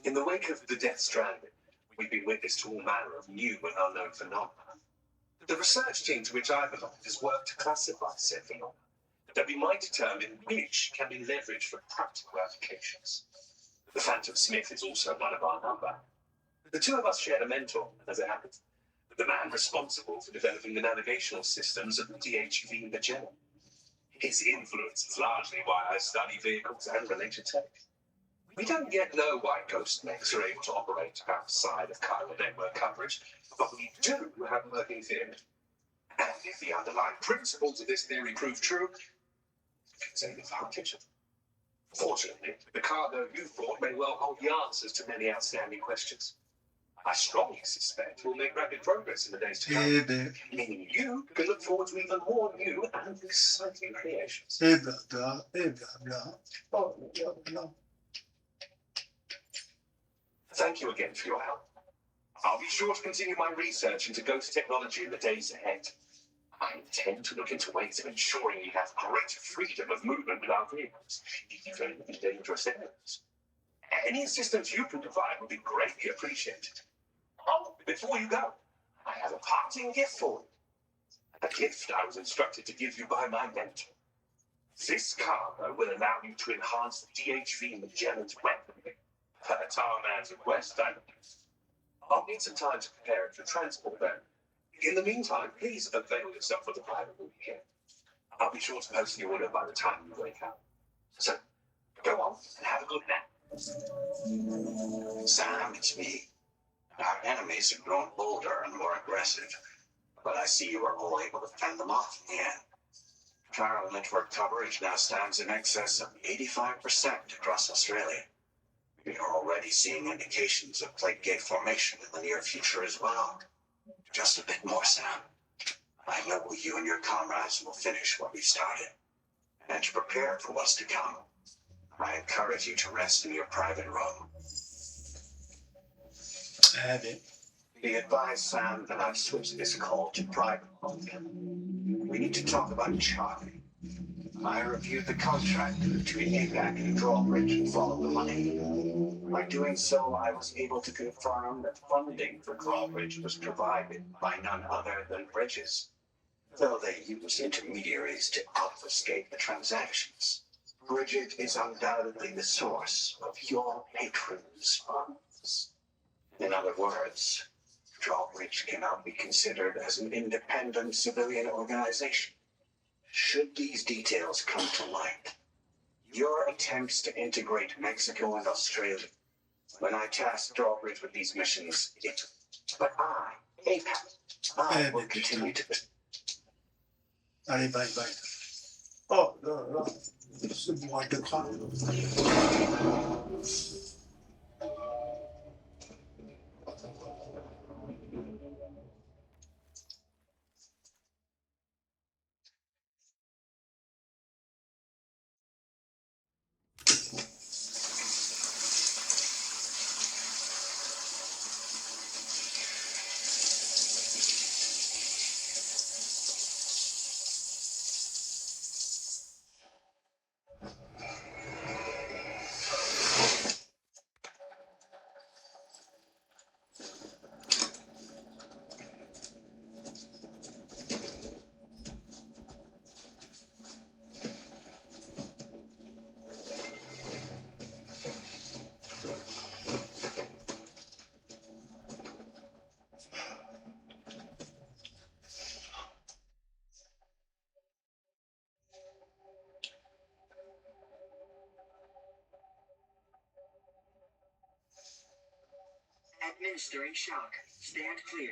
In the wake of the Death Stranding, we've been witness to all manner of new and unknown phenomena. The research team to which I belong has worked to classify said phenomena, that we might determine which can be leveraged for practical applications. The Phantom Smith is also one of our number. The two of us shared a mentor, as it happens, the man responsible for developing the navigational systems of the DHV Magellan. His influence is largely why I study vehicles and related tech. We don't yet know why ghost mechs are able to operate outside of chiral network coverage, but we do have a working theory. And if the underlying principles of this theory prove true, it's an advantage. Fortunately, the cargo you brought may well hold the answers to many outstanding questions. I strongly suspect we'll make rapid progress in the days to come, meaning you can look forward to even more new and exciting creations. Thank you again for your help. I'll be sure to continue my research into ghost technology in the days ahead. I intend to look into ways of ensuring we have greater freedom of movement with our vehicles, even in dangerous areas. Any assistance you can provide will be greatly appreciated. Oh, before you go, I have a parting gift for you. A gift I was instructed to give you by my mentor. This cargo will allow you to enhance the DHV Magellan's weaponry. At our man's request, I'll need some time to prepare it for transport then. In the meantime, please avail yourself of the private room here. I'll be sure to post the order by the time you wake up. So, go on and have a good nap. Sam, it's me. Our enemies have grown bolder and more aggressive, but I see you are all able to fend them off in the end. Chiral network coverage now stands in excess of 85% across Australia. We are already seeing indications of plate gate formation in the near future as well. Just a bit more, Sam. I know you and your comrades will finish what we've started. And to prepare for what's to come, I encourage you to rest in your private room. Be advised, Sam, that I've switched this call to private mode. We need to talk about Charlie. I reviewed the contract between APAC and Drawbridge and followed the money. By doing so, I was able to confirm that funding for Drawbridge was provided by none other than Bridges, though they used intermediaries to obfuscate the transactions. Bridget is undoubtedly the source of your patron's funds. In other words, Drawbridge cannot be considered as an independent civilian organization. Should these details come to light, your attempts to integrate Mexico and Australia, when I tasked Drawbridge with these missions, but I will continue to... Allez, bye bye. Oh là là, ce bourrage de crâne. Administering shock. Stand clear.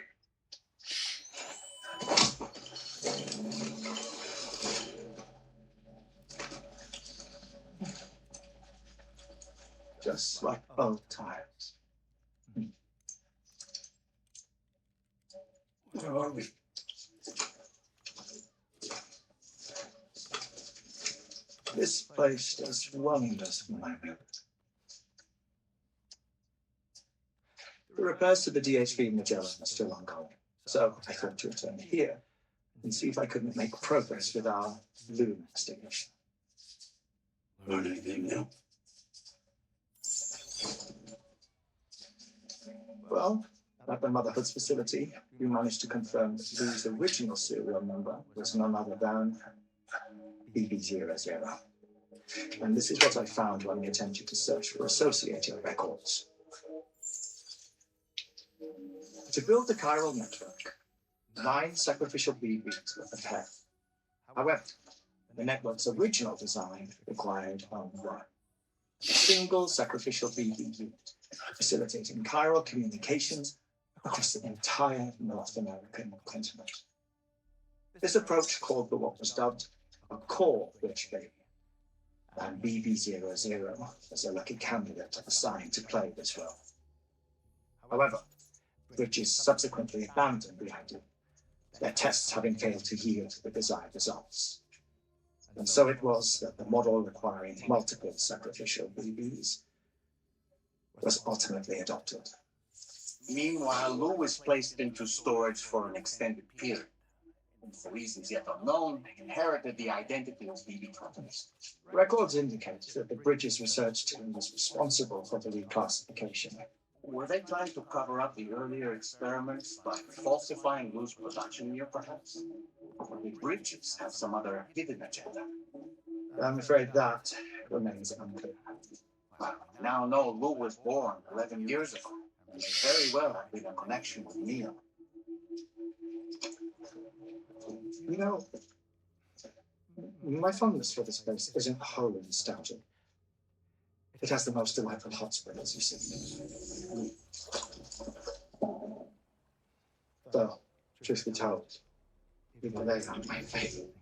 Just like both times. Where are we? This place does wonders for my mood. The repairs to the DHV Magellan are still ongoing, so I thought to return here and see if I couldn't make progress with our Lou investigation. Learn anything new? Well, at the Motherhood's facility, we managed to confirm that Lou's original serial number was none other than BB00. And this is what I found when we attempted to search for associated records. To build the chiral network, 9 sacrificial BBs were prepared. However, the network's original design required only one. A single sacrificial BB unit, facilitating chiral communications across the entire North American continent. This approach called for what was dubbed a core-rich baby, and BB00 was a lucky candidate assigned to play this role. However, Bridges subsequently abandoned the idea, their tests having failed to yield the desired results. And so it was that the model requiring multiple sacrificial BBs was ultimately adopted. Meanwhile, Lou was placed into storage for an extended period, and for reasons yet unknown, inherited the identity of BB companies. Records indicate that the Bridges research team was responsible for the reclassification. Were they trying to cover up the earlier experiments by falsifying Lou's production year, perhaps? Or did Bridges have some other hidden agenda? I'm afraid that remains unclear. Well, we now know Lou was born 11 years ago, and may very well have been a connection with Neil. You know, my fondness for this place isn't wholly nostalgic. It has the most delightful hot springs, you see. Though, truth be told, even they aren't my favorite.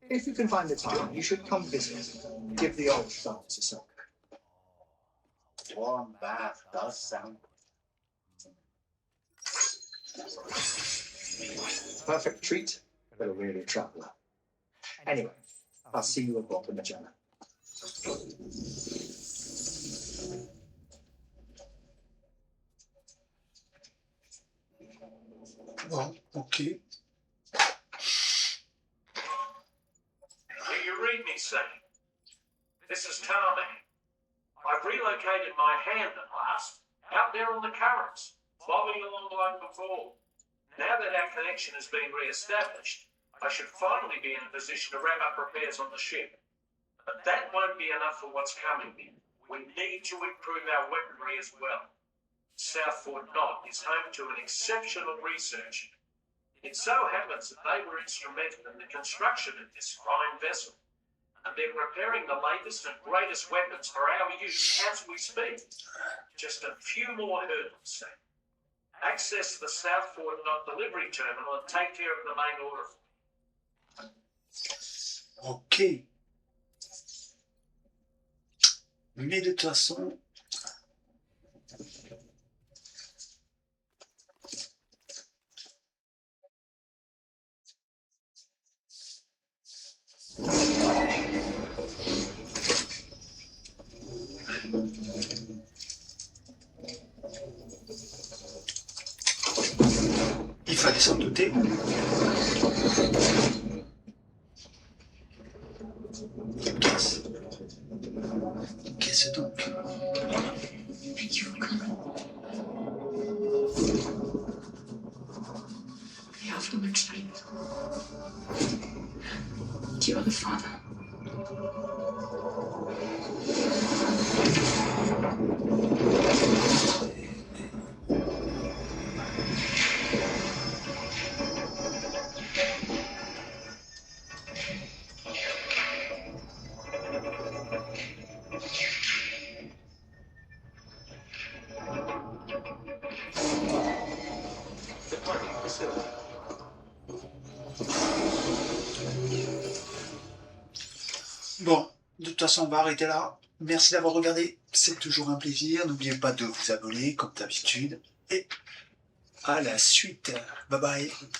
If you can find the time, you should come visit and give the old fellows a soak. Warm bath does sound Perfect treat for a weary traveler. Anyway, I'll see you aboard the Magellan. Bon, ok. Do you read me, son? This is Tommy. I've relocated my hand at last, out there on the currents, bobbing along like before. Now that our connection has been re-established, I should finally be in a position to wrap up repairs on the ship. But that won't be enough for what's coming. We need to improve our weaponry as well. South Fort Knot is home to an exceptional researcher. It so happens that they were instrumental in the construction of this fine vessel, and they're repairing the latest and greatest weapons for our use as we speak. Just a few more hurdles. Access the South Fort Knot delivery terminal and take care of the main order. Ok. Mais de toute façon... Il fallait s'en douter. Qu'est-ce? Qu'est-ce donc? Thank you for coming. We have no child. You are the father. Bon, de toute façon, on va arrêter là. Merci d'avoir regardé, c'est toujours un plaisir. N'oubliez pas de vous abonner, comme d'habitude. Et à la suite. Bye bye.